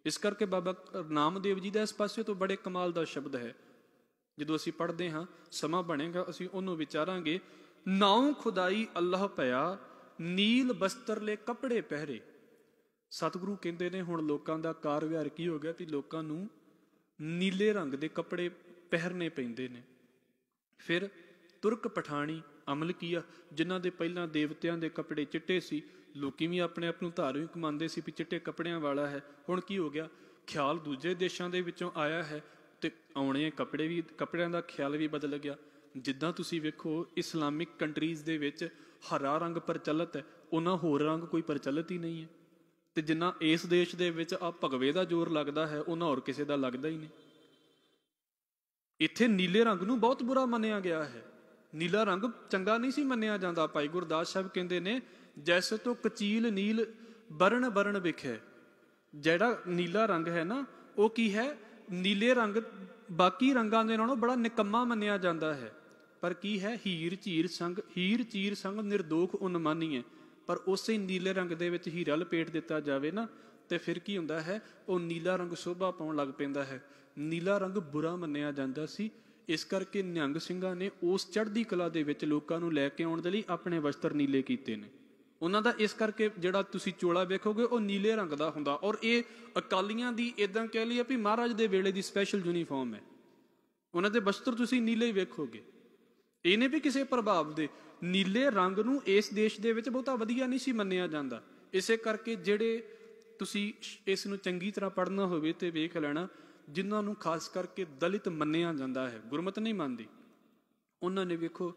ਇਸ ਕਰਕੇ ਬਾਬਾ ਨਾਮਦੇਵ ਜੀ ਦਾ ਇਸ ਪਾਸੇ ਤੋਂ ਬੜੇ ਕਮਾਲ ਦਾ ਸ਼ਬਦ ਹੈ, ਜਦੋਂ ਅਸੀਂ ਪੜ੍ਹਦੇ ਹਾਂ ਸਮਾਂ ਬਣੇਗਾ ਅਸੀਂ ਉਹਨੂੰ ਵਿਚਾਰਾਂਗੇ। ਨਾਉ ਖੁਦਾਈ ਅੱਲਾਹ ਪਿਆ, ਨੀਲ ਬਸਤਰ ਲੈ ਕੱਪੜੇ ਪਹਿਰੇ। ਸਤਿਗੁਰੂ ਕਹਿੰਦੇ ਨੇ ਹੁਣ ਲੋਕਾਂ ਦਾ ਕਾਰ ਵਿਹਾਰ ਕੀ ਹੋ ਗਿਆ ਵੀ ਲੋਕਾਂ ਨੂੰ ਨੀਲੇ ਰੰਗ ਦੇ ਕੱਪੜੇ ਪਹਿਰਨੇ ਪੈਂਦੇ ਨੇ। ਫਿਰ ਤੁਰਕ ਪਠਾਣੀ ਅਮਲ ਕੀਆ, ਜਿਨ੍ਹਾਂ ਦੇ ਪਹਿਲਾਂ ਦੇਵਤਿਆਂ ਦੇ ਕੱਪੜੇ ਚਿੱਟੇ ਸੀ, ਲੋਕੀ ਵੀ ਆਪਣੇ ਆਪ ਨੂੰ ਧਾਰਮਿਕ ਮੰਨਦੇ ਸੀ ਵੀ ਚਿੱਟੇ ਕੱਪੜਿਆਂ ਵਾਲਾ ਹੈ। ਹੁਣ ਕੀ ਹੋ ਗਿਆ, ਖਿਆਲ ਦੂਜੇ ਦੇਸ਼ਾਂ ਦੇ ਵਿੱਚੋਂ ਆਇਆ ਹੈ ਤੇ ਆਉਣੇ ਕੱਪੜਿਆਂ ਦਾ ਖਿਆਲ ਵੀ ਬਦਲ ਗਿਆ। ਜਿੱਦਾਂ ਤੁਸੀਂ ਵੇਖੋ ਇਸਲਾਮਿਕ ਕੰਟਰੀਜ਼ ਦੇ ਵਿੱਚ ਹਰਾ ਰੰਗ ਪ੍ਰਚਲਿਤ ਹੈ, ਉਹਨਾਂ ਹੋਰ ਰੰਗ ਕੋਈ ਪ੍ਰਚਲਿਤ ਹੀ ਨਹੀਂ ਹੈ। ਤੇ ਜਿੰਨਾ ਇਸ ਦੇਸ਼ ਦੇ ਵਿੱਚ ਆ ਭਗਵੇ ਦਾ ਜ਼ੋਰ ਲੱਗਦਾ ਹੈ, ਉਹਨਾਂ ਹੋਰ ਕਿਸੇ ਦਾ ਲੱਗਦਾ ਹੀ ਨਹੀਂ। ਇੱਥੇ ਨੀਲੇ ਰੰਗ ਨੂੰ ਬਹੁਤ ਬੁਰਾ ਮੰਨਿਆ ਗਿਆ ਹੈ, ਨੀਲਾ ਰੰਗ ਚੰਗਾ ਨਹੀਂ ਸੀ ਮੰਨਿਆ ਜਾਂਦਾ। ਭਾਈ ਗੁਰਦਾਸ ਸਾਹਿਬ ਕਹਿੰਦੇ ਨੇ ਜੈਸੇ ਤੋਂ ਕਚੀਲ ਨੀਲ ਬਰਨ ਬਰਨ ਵਿਖੇ। ਜਿਹੜਾ ਨੀਲਾ ਰੰਗ ਹੈ ਨਾ ਉਹ ਕੀ ਹੈ, ਨੀਲੇ ਰੰਗ ਬਾਕੀ ਰੰਗਾਂ ਦੇ ਨਾਲੋਂ ਬੜਾ ਨਿਕੰਮਾ ਮੰਨਿਆ ਜਾਂਦਾ ਹੈ। ਪਰ ਕੀ ਹੈ, ਹੀਰ ਚੀਰ ਸੰਗ ਨਿਰਦੋਖ ਉਨਮਾਨੀਏ। ਪਰ ਉਸੇ ਨੀਲੇ ਰੰਗ ਦੇ ਵਿੱਚ ਹੀਰਾ ਲਪੇਟ ਦਿੱਤਾ ਜਾਵੇ ਨਾ ਤੇ ਫਿਰ ਕੀ ਹੁੰਦਾ ਹੈ, ਉਹ ਨੀਲਾ ਰੰਗ ਸ਼ੋਭਾ ਪਾਉਣ ਲੱਗ ਪੈਂਦਾ ਹੈ। ਨੀਲਾ ਰੰਗ ਬੁਰਾ ਮੰਨਿਆ ਜਾਂਦਾ ਸੀ, ਇਸ ਕਰਕੇ ਨਿਹੰਗ ਸਿੰਘਾਂ ਨੇ ਉਸ ਚੜ੍ਹਦੀ ਕਲਾ ਦੇ ਵਿੱਚ ਲੋਕਾਂ ਨੂੰ ਲੈ ਕੇ ਆਉਣ ਦੇ ਲਈ ਆਪਣੇ ਵਸਤਰ ਨੀਲੇ ਕੀਤੇ ਨੇ। ਉਹਨਾਂ ਦਾ ਇਸ ਕਰਕੇ ਜਿਹੜਾ ਤੁਸੀਂ ਚੋਲਾ ਵੇਖੋਗੇ ਉਹ ਨੀਲੇ ਰੰਗ ਦਾ ਹੁੰਦਾ, ਔਰ ਇਹ ਅਕਾਲੀਆਂ ਦੀ ਇੱਦਾਂ ਕਹਿ ਲਈਏ ਵੀ ਮਹਾਰਾਜ ਦੇ ਵੇਲੇ ਦੀ ਸਪੈਸ਼ਲ ਯੂਨੀਫਾਰਮ ਹੈ। ਉਹਨਾਂ ਦੇ ਵਸਤਰ ਤੁਸੀਂ ਨੀਲੇ ਹੀ ਵੇਖੋਗੇ, ਇਹ ਨੇ ਵੀ ਕਿਸੇ ਪ੍ਰਭਾਵ ਦੇ। ਨੀਲੇ ਰੰਗ ਨੂੰ ਇਸ ਦੇਸ਼ ਦੇ ਵਿੱਚ ਬਹੁਤਾ ਵਧੀਆ ਨਹੀਂ ਸੀ ਮੰਨਿਆ ਜਾਂਦਾ। ਇਸੇ ਕਰਕੇ ਜਿਹੜੇ ਤੁਸੀਂ ਇਸ ਨੂੰ ਚੰਗੀ ਤਰ੍ਹਾਂ ਪੜ੍ਹਨਾ ਹੋਵੇ ਤੇ ਵੇਖ ਲੈਣਾ, ਜਿਨ੍ਹਾਂ ਨੂੰ ਖਾਸ ਕਰਕੇ ਦਲਿਤ ਮੰਨਿਆ ਜਾਂਦਾ ਹੈ, ਗੁਰਮਤ ਨਹੀਂ ਮੰਨਦੀ, ਉਹਨਾਂ ਨੇ ਵੇਖੋ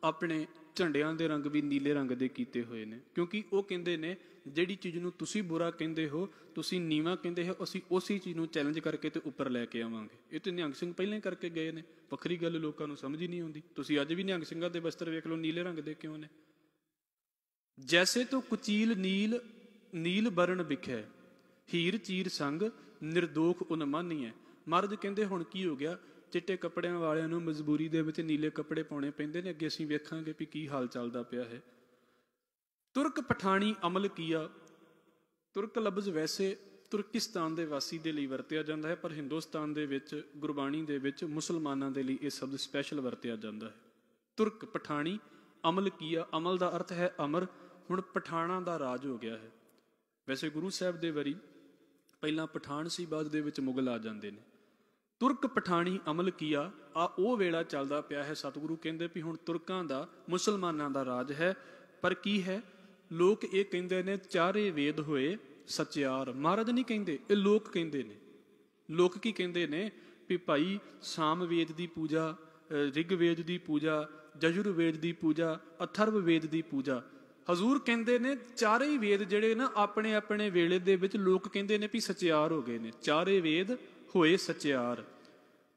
ਆਪਣੇ ਝੰਡਿਆਂ ਦੇ ਰੰਗ ਵੀ ਨੀਲੇ ਰੰਗ ਦੇ ਕੀਤੇ ਹੋਏ ਨੇ, ਕਿਉਂਕਿ ਉਹ ਕਹਿੰਦੇ ਨੇ ਜਿਹੜੀ ਚੀਜ਼ ਨੂੰ ਤੁਸੀਂ ਬੁਰਾ ਕਹਿੰਦੇ ਹੋ, ਤੁਸੀਂ ਨੀਵਾਂ ਕਹਿੰਦੇ ਹੋ, ਅਸੀਂ ਉਸੇ ਚੀਜ਼ ਨੂੰ ਚੈਲੰਜ ਕਰਕੇ ਤੇ ਉੱਪਰ ਲੈ ਕੇ ਆਵਾਂਗੇ। ਇਹ ਤੇ ਨਿਹੰਗ ਸਿੰਘ ਪਹਿਲਾਂ ਹੀ ਕਰਕੇ ਗਏ ਨੇ। ਵੱਖਰੀ ਗੱਲ ਲੋਕਾਂ ਨੂੰ ਸਮਝ ਹੀ ਨਹੀਂ ਆਉਂਦੀ। ਤੁਸੀਂ ਅੱਜ ਵੀ ਨਿਹੰਗ ਸਿੰਘਾਂ ਦੇ ਵਸਤਰ ਵੇਖ ਲਓ, ਨੀਲੇ ਰੰਗ ਦੇ ਕਿਉਂ ਨੇ? ਜੈਸੇ ਤੋਂ ਕੁਚੀਲ ਨੀਲ ਨੀਲ ਬਰਨ ਵਿਖੇ ਹੀਰ ਚੀਰ ਸੰਗ ਨਿਰਦੋਖ ਉਨਮਾਨੀਐ। ਮਹਾਰਾਜ ਕਹਿੰਦੇ ਹੁਣ ਕੀ ਹੋ ਗਿਆ, ਚਿੱਟੇ ਕੱਪੜਿਆਂ ਵਾਲਿਆਂ ਨੂੰ ਮਜਬੂਰੀ ਦੇ ਵਿੱਚ ਨੀਲੇ ਕੱਪੜੇ ਪਾਉਣੇ ਪੈਂਦੇ ਨੇ। ਅੱਗੇ ਅਸੀਂ ਵੇਖਾਂਗੇ ਵੀ ਕੀ ਹਾਲ ਚੱਲਦਾ ਪਿਆ ਹੈ। ਤੁਰਕ ਪਠਾਣੀ ਅਮਲ ਕੀਆ। ਤੁਰਕ ਲਫ਼ਜ਼ ਵੈਸੇ ਤੁਰਕਿਸਤਾਨ ਦੇ ਵਾਸੀ ਦੇ ਲਈ ਵਰਤਿਆ ਜਾਂਦਾ ਹੈ, ਪਰ ਹਿੰਦੁਸਤਾਨ ਦੇ ਵਿੱਚ ਗੁਰਬਾਣੀ ਦੇ ਵਿੱਚ ਮੁਸਲਮਾਨਾਂ ਦੇ ਲਈ ਇਹ ਸ਼ਬਦ ਸਪੈਸ਼ਲ ਵਰਤਿਆ ਜਾਂਦਾ ਹੈ। ਤੁਰਕ ਪਠਾਣੀ ਅਮਲ ਕੀਆ, ਅਮਲ ਦਾ ਅਰਥ ਹੈ ਅਮਰ। ਹੁਣ ਪਠਾਣਾਂ ਦਾ ਰਾਜ ਹੋ ਗਿਆ ਹੈ। ਵੈਸੇ ਗੁਰੂ ਸਾਹਿਬ ਦੇ ਵਾਰੀ ਪਹਿਲਾਂ ਪਠਾਨ ਸੀ, ਬਾਅਦ ਦੇ ਵਿੱਚ ਮੁਗਲ ਆ ਜਾਂਦੇ ਨੇ। ਤੁਰਕ ਪਠਾਣੀ ਅਮਲ ਕੀਆ, ਆ ਉਹ ਵੇਲਾ ਚੱਲਦਾ ਪਿਆ ਹੈ। ਸਤਿਗੁਰੂ ਕਹਿੰਦੇ ਵੀ ਹੁਣ ਤੁਰਕਾਂ ਦਾ, ਮੁਸਲਮਾਨਾਂ ਦਾ ਰਾਜ ਹੈ। ਪਰ ਕੀ ਹੈ, ਲੋਕ ਇਹ ਕਹਿੰਦੇ ਨੇ ਚਾਰੇ ਵੇਦ ਹੋਏ ਸਚਿਆਰ। ਮਹਾਰਾਜ ਨਹੀਂ ਕਹਿੰਦੇ, ਇਹ ਲੋਕ ਕਹਿੰਦੇ ਨੇ। ਲੋਕ ਕੀ ਕਹਿੰਦੇ ਨੇ ਵੀ ਭਾਈ ਸਾਮ ਵੇਦ ਦੀ ਪੂਜਾ, ਰਿਗ ਵੇਦ ਦੀ ਪੂਜਾ, ਜਜੁਰ ਵੇਦ ਦੀ ਪੂਜਾ, ਅਥਰਵ ਵੇਦ ਦੀ ਪੂਜਾ। ਹਜ਼ੂਰ ਕਹਿੰਦੇ ਨੇ ਚਾਰੇ ਹੀ ਵੇਦ ਜਿਹੜੇ ਨਾ ਆਪਣੇ ਆਪਣੇ ਵੇਲੇ ਦੇ ਵਿੱਚ ਲੋਕ ਕਹਿੰਦੇ ਨੇ ਵੀ ਸਚਿਆਰ ਹੋ ਗਏ ਨੇ। ਚਾਰੇ ਵੇਦ ਹੋਏ ਸਚਿਆਰ,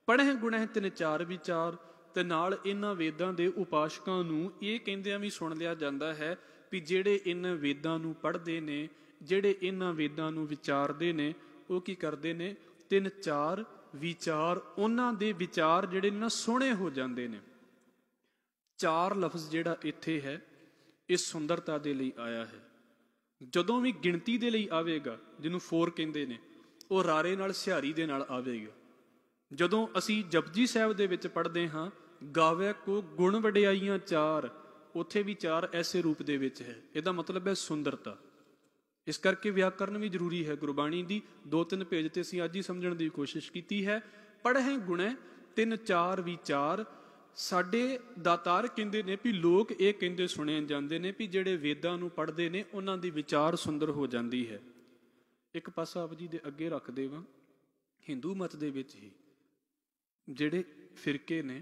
ਪੜ੍ਹੇ ਗੁਣਹਿ ਤਿਨ ਚਾਰ ਵਿਚਾਰ। ਤੇ ਨਾਲ ਇਹਨਾਂ ਵੇਦਾਂ ਦੇ ਉਪਾਸ਼ਕਾਂ ਨੂੰ ਇਹ ਕਹਿੰਦਿਆਂ ਵੀ ਸੁਣ ਲਿਆ ਜਾਂਦਾ ਹੈ ਵੀ ਜਿਹੜੇ ਇਹਨਾਂ ਵੇਦਾਂ ਨੂੰ ਪੜ੍ਹਦੇ ਨੇ, ਜਿਹੜੇ ਇਹਨਾਂ ਵੇਦਾਂ ਨੂੰ ਵਿਚਾਰਦੇ ਨੇ, ਉਹ ਕੀ ਕਰਦੇ ਨੇ, ਤਿੰਨ ਚਾਰ ਵਿਚਾਰ। ਉਹਨਾਂ ਦੇ ਵਿਚਾਰ ਜਿਹੜੇ ਨਾ ਸੋਹਣੇ ਹੋ ਜਾਂਦੇ ਨੇ। ਚਾਰ ਲਫ਼ਜ਼ ਜਿਹੜਾ ਇੱਥੇ ਹੈ ਇਹ ਸੁੰਦਰਤਾ ਦੇ ਲਈ ਆਇਆ ਹੈ। ਜਦੋਂ ਵੀ ਗਿਣਤੀ ਦੇ ਲਈ ਆਵੇਗਾ, ਜਿਹਨੂੰ 4 ਕਹਿੰਦੇ ਨੇ, ਉਹ ਰਾਰੇ ਨਾਲ ਸਿਹਾਰੀ ਦੇ ਨਾਲ ਆਵੇਗਾ। ਜਦੋਂ ਅਸੀਂ ਜਪਜੀ ਸਾਹਿਬ ਦੇ ਵਿੱਚ ਪੜ੍ਹਦੇ ਹਾਂ, ਗਾਵੇ ਕੋ ਗੁਣ ਵਡਿਆਈਆਂ ਚਾਰ, ਉੱਥੇ ਵੀ ਚਾਰ ਐਸੇ ਰੂਪ ਦੇ ਵਿੱਚ ਹੈ। ਇਹਦਾ ਮਤਲਬ ਹੈ ਸੁੰਦਰਤਾ। ਇਸ ਕਰਕੇ ਵਿਆਕਰਨ ਵੀ ਜ਼ਰੂਰੀ ਹੈ। ਗੁਰਬਾਣੀ ਦੀ 2-3 ਪੇਜ ਤੇ ਅਸੀਂ ਅੱਜ ਹੀ ਸਮਝਣ ਦੀ ਕੋਸ਼ਿਸ਼ ਕੀਤੀ ਹੈ। ਪੜ੍ਹੇ ਗੁਣੇ ਤਿੰਨ ਚਾਰ ਵਿਚਾਰ। ਸਾਡੇ ਦਾਤਾਰ ਕਹਿੰਦੇ ਨੇ ਵੀ ਲੋਕ ਇਹ ਕਹਿੰਦੇ ਸੁਣੇ ਜਾਂਦੇ ਨੇ ਵੀ ਜਿਹੜੇ ਵੇਦਾਂ ਨੂੰ ਪੜ੍ਹਦੇ ਨੇ ਉਹਨਾਂ ਦੀ ਵਿਚਾਰ ਸੁੰਦਰ ਹੋ ਜਾਂਦੀ ਹੈ। ਇੱਕ ਪਾਸਾ ਆਪ ਜੀ ਦੇ ਅੱਗੇ ਰੱਖ ਦੇਵਾਂ, ਹਿੰਦੂ ਮਤ ਦੇ ਵਿੱਚ ਹੀ ਜਿਹੜੇ ਫਿਰਕੇ ਨੇ,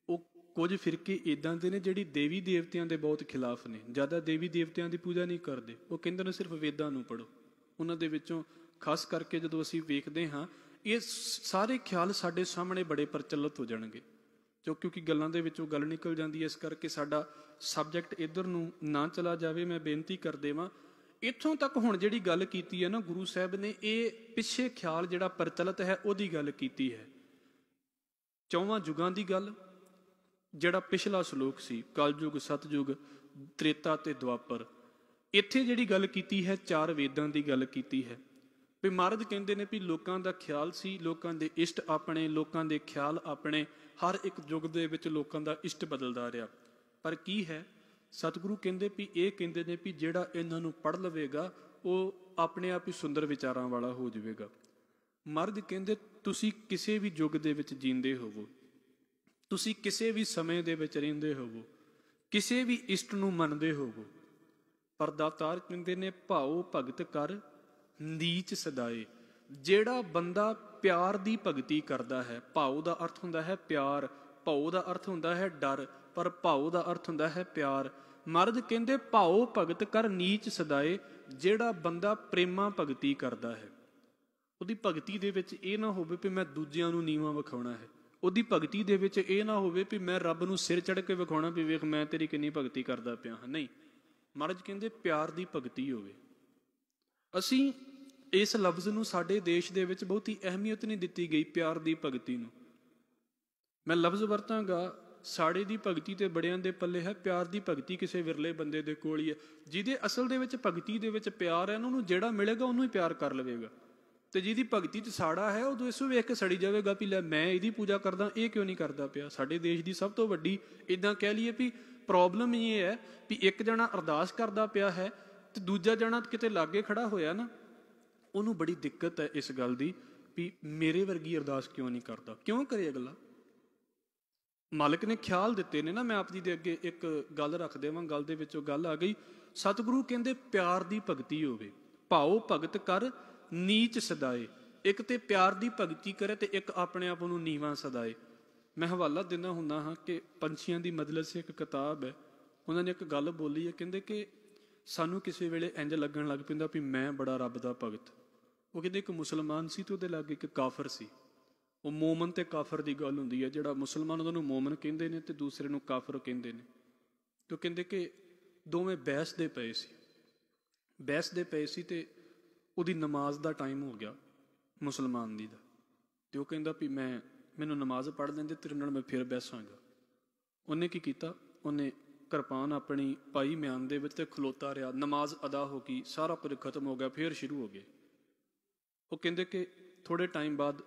ਉਹ ਕੁਝ ਫਿਰਕੇ ਇੱਦਾਂ ਦੇ ਨੇ ਜਿਹੜੀ ਦੇਵੀ ਦੇਵਤਿਆਂ ਦੇ ਬਹੁਤ ਖਿਲਾਫ ਨੇ। ਜ਼ਿਆਦਾ ਦੇਵੀ ਦੇਵਤਿਆਂ ਦੀ ਪੂਜਾ ਨਹੀਂ ਕਰਦੇ। ਉਹ ਕਹਿੰਦੇ ਨੇ ਸਿਰਫ ਵੇਦਾਂ ਨੂੰ ਪੜ੍ਹੋ। ਉਹਨਾਂ ਦੇ ਵਿੱਚੋਂ ਖਾਸ ਕਰਕੇ ਜਦੋਂ ਅਸੀਂ ਵੇਖਦੇ ਹਾਂ, ਇਹ ਸਾਰੇ ਖਿਆਲ ਸਾਡੇ ਸਾਹਮਣੇ ਬੜੇ ਪ੍ਰਚਲਿਤ ਹੋ ਜਾਣਗੇ, ਕਿਉਂਕਿ ਗੱਲਾਂ ਦੇ ਵਿੱਚੋਂ ਗੱਲ ਨਿਕਲ ਜਾਂਦੀ ਹੈ। ਇਸ ਕਰਕੇ ਸਾਡਾ ਸਬਜੈਕਟ ਇੱਧਰ ਨੂੰ ਨਾ ਚਲਾ ਜਾਵੇ, ਮੈਂ ਬੇਨਤੀ ਕਰ ਦੇਵਾਂ। ਇੱਥੋਂ ਤੱਕ ਹੁਣ ਜਿਹੜੀ ਗੱਲ ਕੀਤੀ ਹੈ ਨਾ ਗੁਰੂ ਸਾਹਿਬ ਨੇ, ਇਹ ਪਿੱਛੇ ਖਿਆਲ ਜਿਹੜਾ ਪ੍ਰਚਲਿਤ ਹੈ ਉਹਦੀ ਗੱਲ ਕੀਤੀ ਹੈ। 4 ਯੁਗਾਂ ਦੀ ਗੱਲ, ਜਿਹੜਾ ਪਿਛਲਾ ਸ਼ਲੋਕ ਸੀ ਕਲਯੁਗ, ਸਤਯੁਗ, ਤ੍ਰੇਤਾ ਤੇ ਦੁਆਪਰ। ਇੱਥੇ ਜਿਹੜੀ ਗੱਲ ਕੀਤੀ ਹੈ 4 ਵੇਦਾਂ ਦੀ ਗੱਲ ਕੀਤੀ ਹੈ। ਵੀ ਮਹਾਰਾਜ ਕਹਿੰਦੇ ਨੇ ਵੀ ਲੋਕਾਂ ਦਾ ਖਿਆਲ ਸੀ, ਲੋਕਾਂ ਦੇ ਇਸ਼ਟ ਆਪਣੇ, ਲੋਕਾਂ ਦੇ ਖਿਆਲ ਆਪਣੇ। ਹਰ ਇੱਕ ਯੁੱਗ ਦੇ ਵਿੱਚ ਲੋਕਾਂ ਦਾ ਇਸ਼ਟ ਬਦਲਦਾ ਰਿਹਾ। ਪਰ ਕੀ ਹੈ, ਸਤਿਗੁਰੂ ਕਹਿੰਦੇ ਵੀ ਇਹ ਕਹਿੰਦੇ ਨੇ ਵੀ ਜਿਹੜਾ ਇਹਨਾਂ ਨੂੰ ਪੜ੍ਹ ਲਵੇਗਾ ਉਹ ਆਪਣੇ ਆਪ ਹੀ ਸੁੰਦਰ ਵਿਚਾਰਾਂ ਵਾਲਾ ਹੋ ਜਾਵੇਗਾ। ਮਹਾਰਾਜ ਕਹਿੰਦੇ ਤੁਸੀਂ ਕਿਸੇ ਵੀ ਯੁੱਗ ਦੇ ਵਿੱਚ ਜੀਂਦੇ ਹੋਵੋ, ਤੁਸੀਂ ਕਿਸੇ ਵੀ ਸਮੇਂ ਦੇ ਵਿੱਚ ਰਹਿੰਦੇ ਹੋਵੋ, ਕਿਸੇ ਵੀ ਇਸ਼ਟ ਨੂੰ ਮੰਨਦੇ ਹੋਵੋ, ਪਰ ਦਾਤਾਰ ਕਹਿੰਦੇ ਨੇ ਭਾਉ ਭਗਤ ਕਰ ਨੀਚ ਸਦਾਏ। ਜਿਹੜਾ ਬੰਦਾ ਪਿਆਰ ਦੀ ਭਗਤੀ ਕਰਦਾ ਹੈ, ਭਾਉ ਦਾ ਅਰਥ ਹੁੰਦਾ ਹੈ ਪਿਆਰ, ਭਾਉ ਦਾ ਅਰਥ ਹੁੰਦਾ ਹੈ ਡਰ, ਪਰ ਭਾਉ ਦਾ ਅਰਥ ਹੁੰਦਾ ਹੈ ਪਿਆਰ। ਮਹਾਰਾਜ ਕਹਿੰਦੇ ਭਾਉ ਭਗਤ ਕਰ ਨੀਚ ਸਦਾਏ। ਜਿਹੜਾ ਬੰਦਾ ਪ੍ਰੇਮਾ ਭਗਤੀ ਕਰਦਾ ਹੈ, ਉਹਦੀ ਭਗਤੀ ਦੇ ਵਿੱਚ ਇਹ ਨਾ ਹੋਵੇ ਵੀ ਮੈਂ ਦੂਜਿਆਂ ਨੂੰ ਨੀਵਾਂ ਵਿਖਾਉਣਾ ਹੈ। ਉਹਦੀ ਭਗਤੀ ਦੇ ਵਿੱਚ ਇਹ ਨਾ ਹੋਵੇ ਵੀ ਮੈਂ ਰੱਬ ਨੂੰ ਸਿਰ ਚੜ੍ਹ ਕੇ ਵਿਖਾਉਣਾ ਵੀ ਵੇਖ ਮੈਂ ਤੇਰੀ ਕਿੰਨੀ ਭਗਤੀ ਕਰਦਾ ਪਿਆ ਹਾਂ। ਨਹੀਂ, ਮਹਾਰਾਜ ਕਹਿੰਦੇ ਪਿਆਰ ਦੀ ਭਗਤੀ ਹੋਵੇ। ਅਸੀਂ ਇਸ ਲਫ਼ਜ਼ ਨੂੰ ਸਾਡੇ ਦੇਸ਼ ਦੇ ਵਿੱਚ ਬਹੁਤੀ ਅਹਿਮੀਅਤ ਨਹੀਂ ਦਿੱਤੀ ਗਈ, ਪਿਆਰ ਦੀ ਭਗਤੀ ਨੂੰ। ਮੈਂ ਲਫ਼ਜ਼ ਵਰਤਾਂਗਾ, ਸਾੜੇ ਦੀ ਭਗਤੀ ਤੇ ਬੜਿਆਂ ਦੇ ਪੱਲੇ ਹੈ, ਪਿਆਰ ਦੀ ਭਗਤੀ ਕਿਸੇ ਵਿਰਲੇ ਬੰਦੇ ਦੇ ਕੋਲ ਹੀ ਹੈ। ਜਿਹਦੇ ਅਸਲ ਦੇ ਵਿੱਚ ਭਗਤੀ ਦੇ ਵਿੱਚ ਪਿਆਰ ਹੈ, ਉਹਨੂੰ ਜਿਹੜਾ ਮਿਲੇਗਾ ਉਹਨੂੰ ਹੀ ਪਿਆਰ ਕਰ ਲਵੇਗਾ। ਤੇ ਜਿਹਦੀ ਭਗਤੀ 'ਚ ਸਾੜਾ ਹੈ, ਉਹ ਇਸ ਨੂੰ ਵੇਖ ਕੇ ਸੜੀ ਜਾਵੇਗਾ ਵੀ ਲੈ ਮੈਂ ਇਹਦੀ ਪੂਜਾ ਕਰਦਾ, ਇਹ ਕਿਉਂ ਨਹੀਂ ਕਰਦਾ ਪਿਆ। ਸਾਡੇ ਦੇਸ਼ ਦੀ ਸਭ ਤੋਂ ਵੱਡੀ ਇੱਦਾਂ ਕਹਿ ਲਈਏ ਵੀ ਪ੍ਰੋਬਲਮ ਇਹ ਹੈ ਵੀ ਇੱਕ ਜਣਾ ਅਰਦਾਸ ਕਰਦਾ ਪਿਆ ਹੈ ਤੇ ਦੂਜਾ ਜਣਾ ਕਿਤੇ ਲਾਗੇ ਖੜਾ ਹੋਇਆ ਨਾ, ਉਹਨੂੰ ਬੜੀ ਦਿੱਕਤ ਹੈ ਇਸ ਗੱਲ ਦੀ ਵੀ ਮੇਰੇ ਵਰਗੀ ਅਰਦਾਸ ਕਿਉਂ ਨਹੀਂ ਕਰਦਾ। ਕਿਉਂ ਕਰੇ ਅਗਲਾ? ਮਾਲਕ ਨੇ ਖਿਆਲ ਦਿੱਤੇ ਨੇ ਨਾ। ਮੈਂ ਆਪ ਜੀ ਦੇ ਅੱਗੇ ਇੱਕ ਗੱਲ ਰੱਖ ਦੇਵਾਂ, ਗੱਲ ਦੇ ਵਿੱਚੋਂ ਗੱਲ ਆ ਗਈ। ਸਤਿਗੁਰੂ ਕਹਿੰਦੇ ਪਿਆਰ ਦੀ ਭਗਤੀ ਹੋਵੇ, ਭਾਉ ਭਗਤ ਕਰ ਨੀਚ ਸਦਾਏ। ਇੱਕ ਤੇ ਪਿਆਰ ਦੀ ਭਗਤੀ ਕਰੇ ਤੇ ਇੱਕ ਆਪਣੇ ਆਪ ਨੂੰ ਨੀਵਾਂ ਸਦਾਏ। ਮੈਂ ਹਵਾਲਾ ਦਿੰਦਾ ਹੁੰਦਾ ਹਾਂ ਕਿ ਪੰਛੀਆਂ ਦੀ ਮਜਲਿਸ ਇੱਕ ਕਿਤਾਬ ਹੈ, ਉਹਨਾਂ ਨੇ ਇੱਕ ਗੱਲ ਬੋਲੀ ਹੈ, ਕਹਿੰਦੇ ਕਿ ਸਾਨੂੰ ਕਿਸੇ ਵੇਲੇ ਇੰਜ ਲੱਗਣ ਲੱਗ ਪੈਂਦਾ ਵੀ ਮੈਂ ਬੜਾ ਰੱਬ ਦਾ ਭਗਤ। ਉਹ ਕਹਿੰਦੇ ਇੱਕ ਮੁਸਲਮਾਨ ਸੀ ਤੇ ਉਹਦੇ ਲਾਗੇ ਇੱਕ ਕਾਫਰ ਸੀ। ਉਹ ਮੋਮਨ ਤੇ ਕਾਫਰ ਦੀ ਗੱਲ ਹੁੰਦੀ ਹੈ, ਜਿਹੜਾ ਮੁਸਲਮਾਨ ਉਹਨਾਂ ਨੂੰ ਮੋਮਨ ਕਹਿੰਦੇ ਨੇ ਤੇ ਦੂਸਰੇ ਨੂੰ ਕਾਫਰ ਕਹਿੰਦੇ ਨੇ। ਤੇ ਉਹ ਕਹਿੰਦੇ ਕਿ ਦੋਵੇਂ ਬਹਿਸਦੇ ਪਏ ਸੀ ਤੇ ਉਹਦੀ ਨਮਾਜ਼ ਦਾ ਟਾਈਮ ਹੋ ਗਿਆ ਮੁਸਲਮਾਨ ਦੀ ਦਾ। ਤੇ ਉਹ ਕਹਿੰਦਾ ਵੀ ਮੈਨੂੰ ਨਮਾਜ਼ ਪੜ੍ਹ ਲੈਂਦੇ, ਤੇਰੇ ਨਾਲ ਮੈਂ ਫਿਰ ਬਹਿਸਾਂਗਾ। ਉਹਨੇ ਕੀ ਕੀਤਾ, ਉਹਨੇ ਕਿਰਪਾਨ ਆਪਣੀ ਪਾਈ ਮਿਆਨ ਦੇ ਵਿੱਚ ਤੇ ਖਲੋਤਾ ਰਿਹਾ। ਨਮਾਜ਼ ਅਦਾ ਹੋ ਗਈ, ਸਾਰਾ ਕੁਝ ਖਤਮ ਹੋ ਗਿਆ, ਫਿਰ ਸ਼ੁਰੂ ਹੋ ਗਏ। ਉਹ ਕਹਿੰਦੇ ਕਿ ਥੋੜ੍ਹੇ ਟਾਈਮ ਬਾਅਦ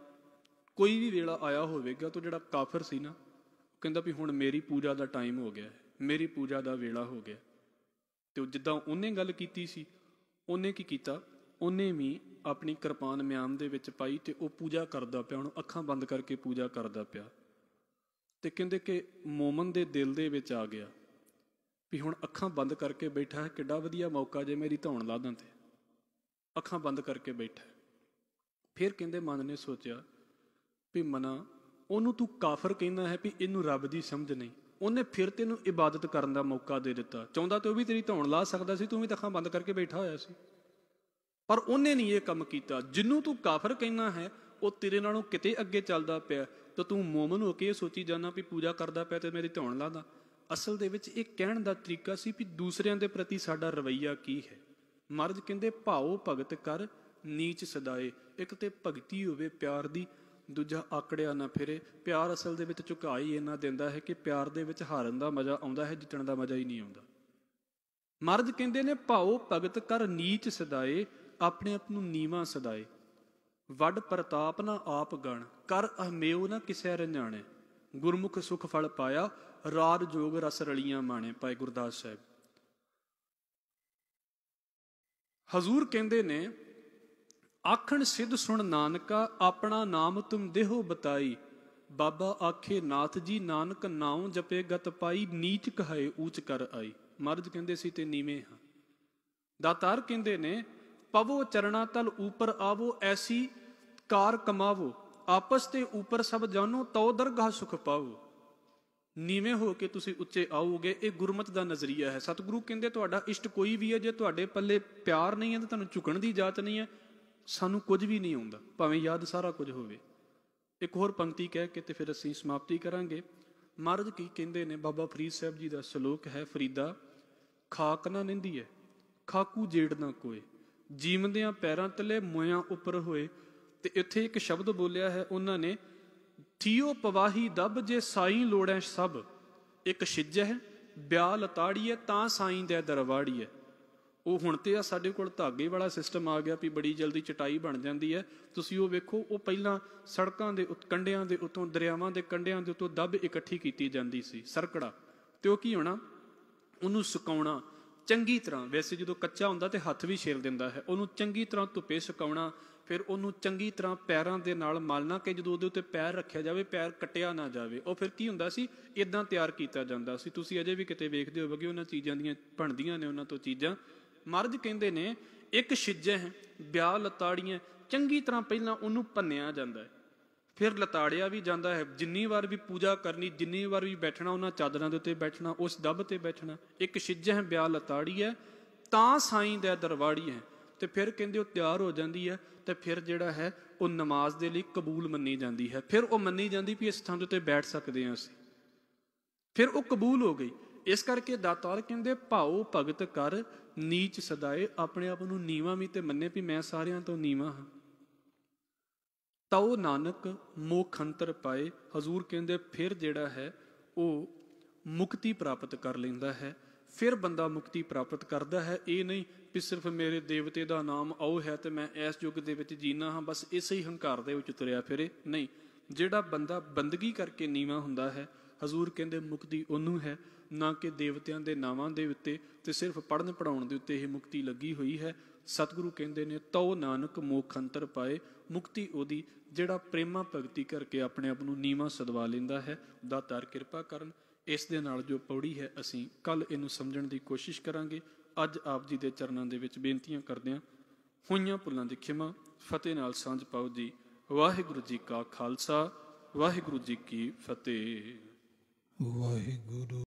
ਕੋਈ ਵੀ ਵੇਲਾ ਆਇਆ ਹੋਵੇਗਾ ਤਾਂ ਜਿਹੜਾ ਕਾਫਰ ਸੀ ਨਾ, ਉਹ ਕਹਿੰਦਾ ਵੀ ਹੁਣ ਮੇਰੀ ਪੂਜਾ ਦਾ ਟਾਈਮ ਹੋ ਗਿਆ, ਮੇਰੀ ਪੂਜਾ ਦਾ ਵੇਲਾ ਹੋ ਗਿਆ। ਤੇ ਉਹ ਜਿੱਦਾਂ ਉਹਨੇ ਗੱਲ ਕੀਤੀ ਸੀ, ਉਹਨੇ ਕੀ ਕੀਤਾ, ਉਹਨੇ ਵੀ ਆਪਣੀ ਕਿਰਪਾਨ ਮਿਆਨ ਦੇ ਵਿੱਚ ਪਾਈ ਤੇ ਉਹ ਪੂਜਾ ਕਰਦਾ ਪਿਆ। ਉਹਨੂੰ ਅੱਖਾਂ ਬੰਦ ਕਰਕੇ ਪੂਜਾ ਕਰਦਾ ਪਿਆ। ਤੇ ਕਹਿੰਦੇ ਕਿ ਮੋਮਨ ਦੇ ਦਿਲ ਦੇ ਵਿੱਚ ਆ ਗਿਆ ਵੀ ਹੁਣ ਅੱਖਾਂ ਬੰਦ ਕਰਕੇ ਬੈਠਾ ਹੈ, ਕਿੱਡਾ ਵਧੀਆ ਮੌਕਾ ਜੇ ਮੇਰੀ ਧੌਣ ਲਾ ਦਾਂ। ਤੇ ਅੱਖਾਂ ਬੰਦ ਕਰਕੇ ਬੈਠਾ। ਫਿਰ ਕਹਿੰਦੇ ਮਨ ਨੇ ਸੋਚਿਆ ਵੀ ਮਨਾ, ਉਹਨੂੰ ਤੂੰ ਕਾਫਰ ਕਹਿੰਦਾ ਹੈ ਵੀ ਇਹਨੂੰ ਰੱਬ ਦੀ ਸਮਝ ਨਹੀਂ। ਉਹਨੇ ਫਿਰ ਤੈਨੂੰ ਇਬਾਦਤ ਕਰਨ ਦਾ ਮੌਕਾ ਦੇ ਦਿੱਤਾ। ਚਾਹੁੰਦਾ ਤੇ ਉਹ ਵੀ ਤੇਰੀ ਧੌਣ ਲਾ ਸਕਦਾ ਸੀ, ਤੂੰ ਵੀ ਤਾਂ ਅੱਖਾਂ ਬੰਦ ਕਰਕੇ ਬੈਠਾ ਹੋਇਆ ਸੀ। ਪਰ ਉਹਨੇ ਨਹੀਂ ਇਹ ਕੰਮ ਕੀਤਾ। ਜਿਹਨੂੰ ਤੂੰ ਕਾਫਰ ਕਹਿੰਦਾ ਹੈ ਉਹ ਤੇਰੇ ਨਾਲੋਂ ਕਿਤੇ ਅੱਗੇ ਚੱਲਦਾ ਪਿਆ, ਤਾਂ ਤੂੰ ਮੋਮਨ ਹੋ ਕੇ ਇਹ ਸੋਚੀ ਜਾਣਾ ਵੀ ਪੂਜਾ ਕਰਦਾ ਪਿਆ ਤੇ ਮੇਰੀ ਧੌਣ ਲਾ ਦਾਂ। ਅਸਲ ਦੇ ਵਿੱਚ ਇਹ ਕਹਿਣ ਦਾ ਤਰੀਕਾ ਸੀ ਵੀ ਦੂਸਰਿਆਂ ਦੇ ਪ੍ਰਤੀ ਸਾਡਾ ਰਵੱਈਆ ਕੀ ਹੈ। ਮਹਾਰਾਜ ਕਹਿੰਦੇ ਭਾਓ ਭਗਤ ਕਰ ਨੀਚ ਸਦਾਏ। ਇੱਕ ਤੇ ਭਗਤੀ ਹੋਵੇ ਪਿਆਰ ਦੀ, ਦੂਜਾ ਆਕੜਿਆ ਨਾ ਫਿਰੇ। ਪਿਆਰ ਅਸਲ ਦੇ ਵਿੱਚ ਝੁਕਾਈ ਇੰਨਾ ਦਿੰਦਾ ਹੈ ਕਿ ਪਿਆਰ ਦੇ ਵਿੱਚ ਹਾਰਨ ਦਾ ਮਜ਼ਾ ਆਉਂਦਾ ਹੈ, ਜਿੱਤਣ ਦਾ ਮਜ਼ਾ ਹੀ ਨਹੀਂ ਆਉਂਦਾ। ਮਹਾਰਾਜ ਕਹਿੰਦੇ ਨੇ ਭਾਓ ਭਗਤ ਕਰ ਨੀਚ ਸਦਾਏ, ਆਪਣੇ ਆਪ ਨੂੰ ਨੀਵਾਂ ਸਦਾਏ। ਵੱਡ ਪ੍ਰਤਾਪ ਨਾ ਆਪ ਗਣ, ਕਰ ਅਹਮੇਉ ਨਾ ਕਿਸੈ ਰੰਜਾਣੇ। ਗੁਰਮੁਖ ਸੁਖ ਫਲ ਪਾਇਆ, ਰਾਜ ਜੋਗ ਰਸ ਰਲੀਆਂ ਮਾਣੇ। ਭਾਈ ਗੁਰਦਾਸ ਸਾਹਿਬ ਹਜ਼ੂਰ ਕਹਿੰਦੇ ਨੇ, ਆਖਣ ਸਿੱਧ ਸੁਣ ਨਾਨਕਾ, ਆਪਣਾ ਨਾਮ ਤੁਮ ਦੇਹੋ ਬਤਾਈ। ਬਾਬਾ ਆਖੇ ਨਾਥ ਜੀ, ਨਾਨਕ ਨਾਉ ਜਪੇ ਗਤ ਪਾਈ। ਨੀਚ ਕਹਾਏ ਊਚ ਕਰ ਆਈ। ਮਹਾਰਾਜ ਕਹਿੰਦੇ ਸੀ ਤੇ ਨੀਵੇਂ ਹਾਂ। ਦਾਤਾਰ ਕਹਿੰਦੇ ਨੇ, ਪਵੋ ਚਰਣਾ ਤਲ ਉਪਰ ਆਵੋ, ਐਸੀ ਕਾਰ ਕਮਾਵੋ। ਆਪਸ ਤੇ ਉਪਰ ਸਭ ਜਾਨੋ, ਤਉ ਦਰਗਾਹ ਸੁਖ ਪਾਵੋ। ਨੀਵੇਂ ਹੋ ਕੇ ਤੁਸੀਂ ਉੱਚੇ ਆਓਗੇ, ਇਹ ਗੁਰਮਤਿ ਦਾ ਨਜ਼ਰੀਆ ਹੈ। ਸਤਿਗੁਰੂ ਕਹਿੰਦੇ ਤੁਹਾਡਾ ਇਸ਼ਟ ਕੋਈ ਵੀ ਹੈ, ਜੇ ਤੁਹਾਡੇ ਪੱਲੇ ਪਿਆਰ ਨਹੀਂ ਹੈ ਤਾਂ ਤੁਹਾਨੂੰ ਝੁਕਣ ਦੀ ਜਾਚ ਨਹੀਂ ਹੈ। ਸਾਨੂੰ ਕੁਝ ਵੀ ਨਹੀਂ ਆਉਂਦਾ, ਭਾਵੇਂ ਯਾਦ ਸਾਰਾ ਕੁਝ ਹੋਵੇ। ਇੱਕ ਹੋਰ ਪੰਕਤੀ ਕਹਿ ਕੇ ਤੇ ਫਿਰ ਅਸੀਂ ਸਮਾਪਤੀ ਕਰਾਂਗੇ। ਮਹਾਰਾਜ ਕੀ ਕਹਿੰਦੇ ਨੇ, ਬਾਬਾ ਫਰੀਦ ਸਾਹਿਬ ਜੀ ਦਾ ਸ਼ਲੋਕ ਹੈ, ਫਰੀਦਾ ਖਾਕ ਨਾ ਨਿੰਦੀ ਹੈ, ਖਾਕੂ ਜੇੜ ਨਾ ਕੋਏ। ਜੀਵਦਿਆਂ ਪੈਰਾਂ ਤਲੇ ਮੋਇਆਂ ਉੱਪਰ ਹੋਏ। ਤੇ ਇੱਥੇ ਇੱਕ ਸ਼ਬਦ ਬੋਲਿਆ ਹੈ ਉਹਨਾਂ ਨੇ, ਥੀਓ ਪਵਾਹੀ ਦੱਬ ਜੇ ਸਾਈਂ ਲੋੜੈ ਸਭ। ਇੱਕ ਛਿਜੈ ਬਿਆ ਲਤਾੜੀਏ, ਤਾਂ ਸਾਈਂ ਦੇ ਦਰਵਾੜੀਏ। ਉਹ ਹੁਣ ਤੇ ਆ ਸਾਡੇ ਕੋਲ ਧਾਗੇ ਵਾਲਾ ਸਿਸਟਮ ਆ ਗਿਆ ਵੀ ਬੜੀ ਜਲਦੀ ਚਟਾਈ ਬਣ ਜਾਂਦੀ ਹੈ। ਤੁਸੀਂ ਉਹ ਵੇਖੋ, ਉਹ ਪਹਿਲਾਂ ਸੜਕਾਂ ਦੇ ਕੰਢਿਆਂ ਦੇ ਉੱਤੋਂ, ਦਰਿਆਵਾਂ ਦੇ ਕੰਢਿਆਂ ਦੇ ਉੱਤੋਂ ਦੱਬ ਇਕੱਠੀ ਕੀਤੀ ਜਾਂਦੀ ਸੀ, ਸਰਕੜਾ। ਤੇ ਉਹ ਕੀ ਹੋਣਾ, ਉਹਨੂੰ ਸੁਕਾਉਣਾ ਚੰਗੀ ਤਰ੍ਹਾਂ। ਵੈਸੇ ਜਦੋਂ ਕੱਚਾ ਹੁੰਦਾ ਤੇ ਹੱਥ ਵੀ ਛਿੱਲ ਦਿੰਦਾ ਹੈ। ਉਹਨੂੰ ਚੰਗੀ ਤਰ੍ਹਾਂ ਧੁੱਪੇ ਸੁਕਾਉਣਾ, ਫਿਰ ਉਹਨੂੰ ਚੰਗੀ ਤਰ੍ਹਾਂ ਪੈਰਾਂ ਦੇ ਨਾਲ ਮਲਣਾ ਕਿ ਜਦੋਂ ਉਹਦੇ ਉੱਤੇ ਪੈਰ ਰੱਖਿਆ ਜਾਵੇ ਪੈਰ ਕੱਟਿਆ ਨਾ ਜਾਵੇ। ਉਹ ਫਿਰ ਕੀ ਹੁੰਦਾ ਸੀ, ਇੱਦਾਂ ਤਿਆਰ ਕੀਤਾ ਜਾਂਦਾ ਸੀ। ਤੁਸੀਂ ਅਜੇ ਵੀ ਕਿਤੇ ਵੇਖਦੇ ਹੋਵੋਗੇ ਉਹਨਾਂ ਚੀਜ਼ਾਂ ਦੀਆਂ ਬਣਦੀਆਂ ਨੇ ਉਹਨਾਂ ਤੋਂ ਚੀਜ਼ਾਂ। ਮਹਾਰਾਜ ਕਹਿੰਦੇ ਨੇ, ਇੱਕ ਛਿਜੈ ਬਿਆ ਲਤਾੜੀਆਂ, ਚੰਗੀ ਤਰ੍ਹਾਂ ਪਹਿਲਾਂ ਉਹਨੂੰ ਭੰਨਿਆ ਜਾਂਦਾ ਹੈ, ਫਿਰ ਲਤਾੜਿਆ ਵੀ ਜਾਂਦਾ ਹੈ। ਜਿੰਨੀ ਵਾਰ ਵੀ ਪੂਜਾ ਕਰਨੀ, ਜਿੰਨੀ ਵਾਰ ਵੀ ਬੈਠਣਾ, ਉਹਨਾਂ ਚਾਦਰਾਂ ਦੇ ਉੱਤੇ ਬੈਠਣਾ, ਉਸ ਦੱਬ ਤੇ ਬੈਠਣਾ। ਇੱਕ ਛਿਜੈ ਬਿਆ ਲਤਾੜੀ ਹੈ, ਤਾਂ ਸਾਈਂ ਦਾ ਦਰਵਾੜੀ ਹੈ। ਤੇ ਫਿਰ ਕਹਿੰਦੇ ਉਹ ਤਿਆਰ ਹੋ ਜਾਂਦੀ ਹੈ ਤੇ ਫਿਰ ਜਿਹੜਾ ਹੈ ਉਹ ਨਮਾਜ਼ ਦੇ ਲਈ ਕਬੂਲ ਮੰਨੀ ਜਾਂਦੀ ਹੈ। ਫਿਰ ਉਹ ਮੰਨੀ ਜਾਂਦੀ ਵੀ ਇਸ ਥਾਂ ਦੇ ਉੱਤੇ ਬੈਠ ਸਕਦੇ ਹਾਂ ਅਸੀਂ, ਫਿਰ ਉਹ ਕਬੂਲ ਹੋ ਗਈ। ਇਸ ਕਰਕੇ ਦਾਤਾਰ ਕਹਿੰਦੇ, ਭਾਓ ਭਗਤ ਕਰ ਨੀਚ ਸਦਾਏ। ਆਪਣੇ ਆਪ ਨੂੰ ਨੀਵਾਂ ਵੀ ਤੇ ਮੰਨੇ ਵੀ ਮੈਂ ਸਾਰਿਆਂ ਤੋਂ ਨੀਵਾਂ ਹਾਂ। ਤਉ ਨਾਨਕ ਮੋਖ ਅੰਤਰ ਪਾਏ। ਹਜ਼ੂਰ ਕਹਿੰਦੇ ਫਿਰ ਜਿਹੜਾ ਹੈ ਉਹ ਮੁਕਤੀ ਪ੍ਰਾਪਤ ਕਰ ਲੈਂਦਾ ਹੈ। ਫਿਰ ਬੰਦਾ ਮੁਕਤੀ ਪ੍ਰਾਪਤ ਕਰਦਾ ਹੈ। ਇਹ ਨਹੀਂ ਵੀ ਸਿਰਫ ਮੇਰੇ ਦੇਵਤੇ ਦਾ ਨਾਮ ਆਓ ਹੈ ਤੇ ਮੈਂ ਇਸ ਯੁੱਗ ਦੇ ਵਿੱਚ ਜੀਣਾ ਹਾਂ, ਬਸ ਇਸੇ ਹੀ ਹੰਕਾਰ ਦੇ ਵਿੱਚ ਤੁਰਿਆ ਫਿਰੇ। ਨਹੀਂ, ਜਿਹੜਾ ਬੰਦਾ ਬੰਦਗੀ ਕਰਕੇ ਨੀਵਾਂ ਹੁੰਦਾ ਹੈ, ਹਜ਼ੂਰ ਕਹਿੰਦੇ ਮੁਕਤੀ ਉਹਨੂੰ ਹੈ, ਨਾ ਕਿ ਦੇਵਤਿਆਂ ਦੇ ਨਾਵਾਂ ਦੇ ਉੱਤੇ ਤੇ ਸਿਰਫ ਪੜ੍ਹਨ ਪੜ੍ਹਾਉਣ ਦੇ ਉੱਤੇ ਇਹ ਮੁਕਤੀ ਲੱਗੀ ਹੋਈ ਹੈ। ਸਤਿਗੁਰੂ ਕਹਿੰਦੇ ਨੇ, ਤਉ ਨਾਨਕ ਮੋਖ ਅੰਤਰ ਪਾਏ। ਮੁਕਤੀ ਉਹਦੀ ਜਿਹੜਾ ਪ੍ਰੇਮਾ ਭਗਤੀ ਕਰਕੇ ਆਪਣੇ ਆਪ ਨੂੰ ਨੀਵਾਂ ਸਦਵਾ ਲੈਂਦਾ ਹੈ। ਦਾਤਾਰ ਕਿਰਪਾ ਕਰਨ। ਇਸ ਦੇ ਨਾਲ ਜੋ ਪੌੜੀ ਹੈ ਅਸੀਂ ਕੱਲ ਇਹਨੂੰ ਸਮਝਣ ਦੀ ਕੋਸ਼ਿਸ਼ ਕਰਾਂਗੇ। ਅੱਜ ਆਪ ਜੀ ਦੇ ਚਰਨਾਂ ਦੇ ਵਿੱਚ ਬੇਨਤੀਆਂ ਕਰਦਿਆਂ ਹੋਈਆਂ ਭੁੱਲਾਂ ਦੀ ਖਿਮਾ, ਫਤਿਹ ਨਾਲ ਸਾਂਝ ਪਾਓ ਜੀ। ਵਾਹਿਗੁਰੂ ਜੀ ਕਾ ਖਾਲਸਾ, ਵਾਹਿਗੁਰੂ ਜੀ ਕੀ ਫਤਿਹ। ਵਾਹਿਗੁਰੂ।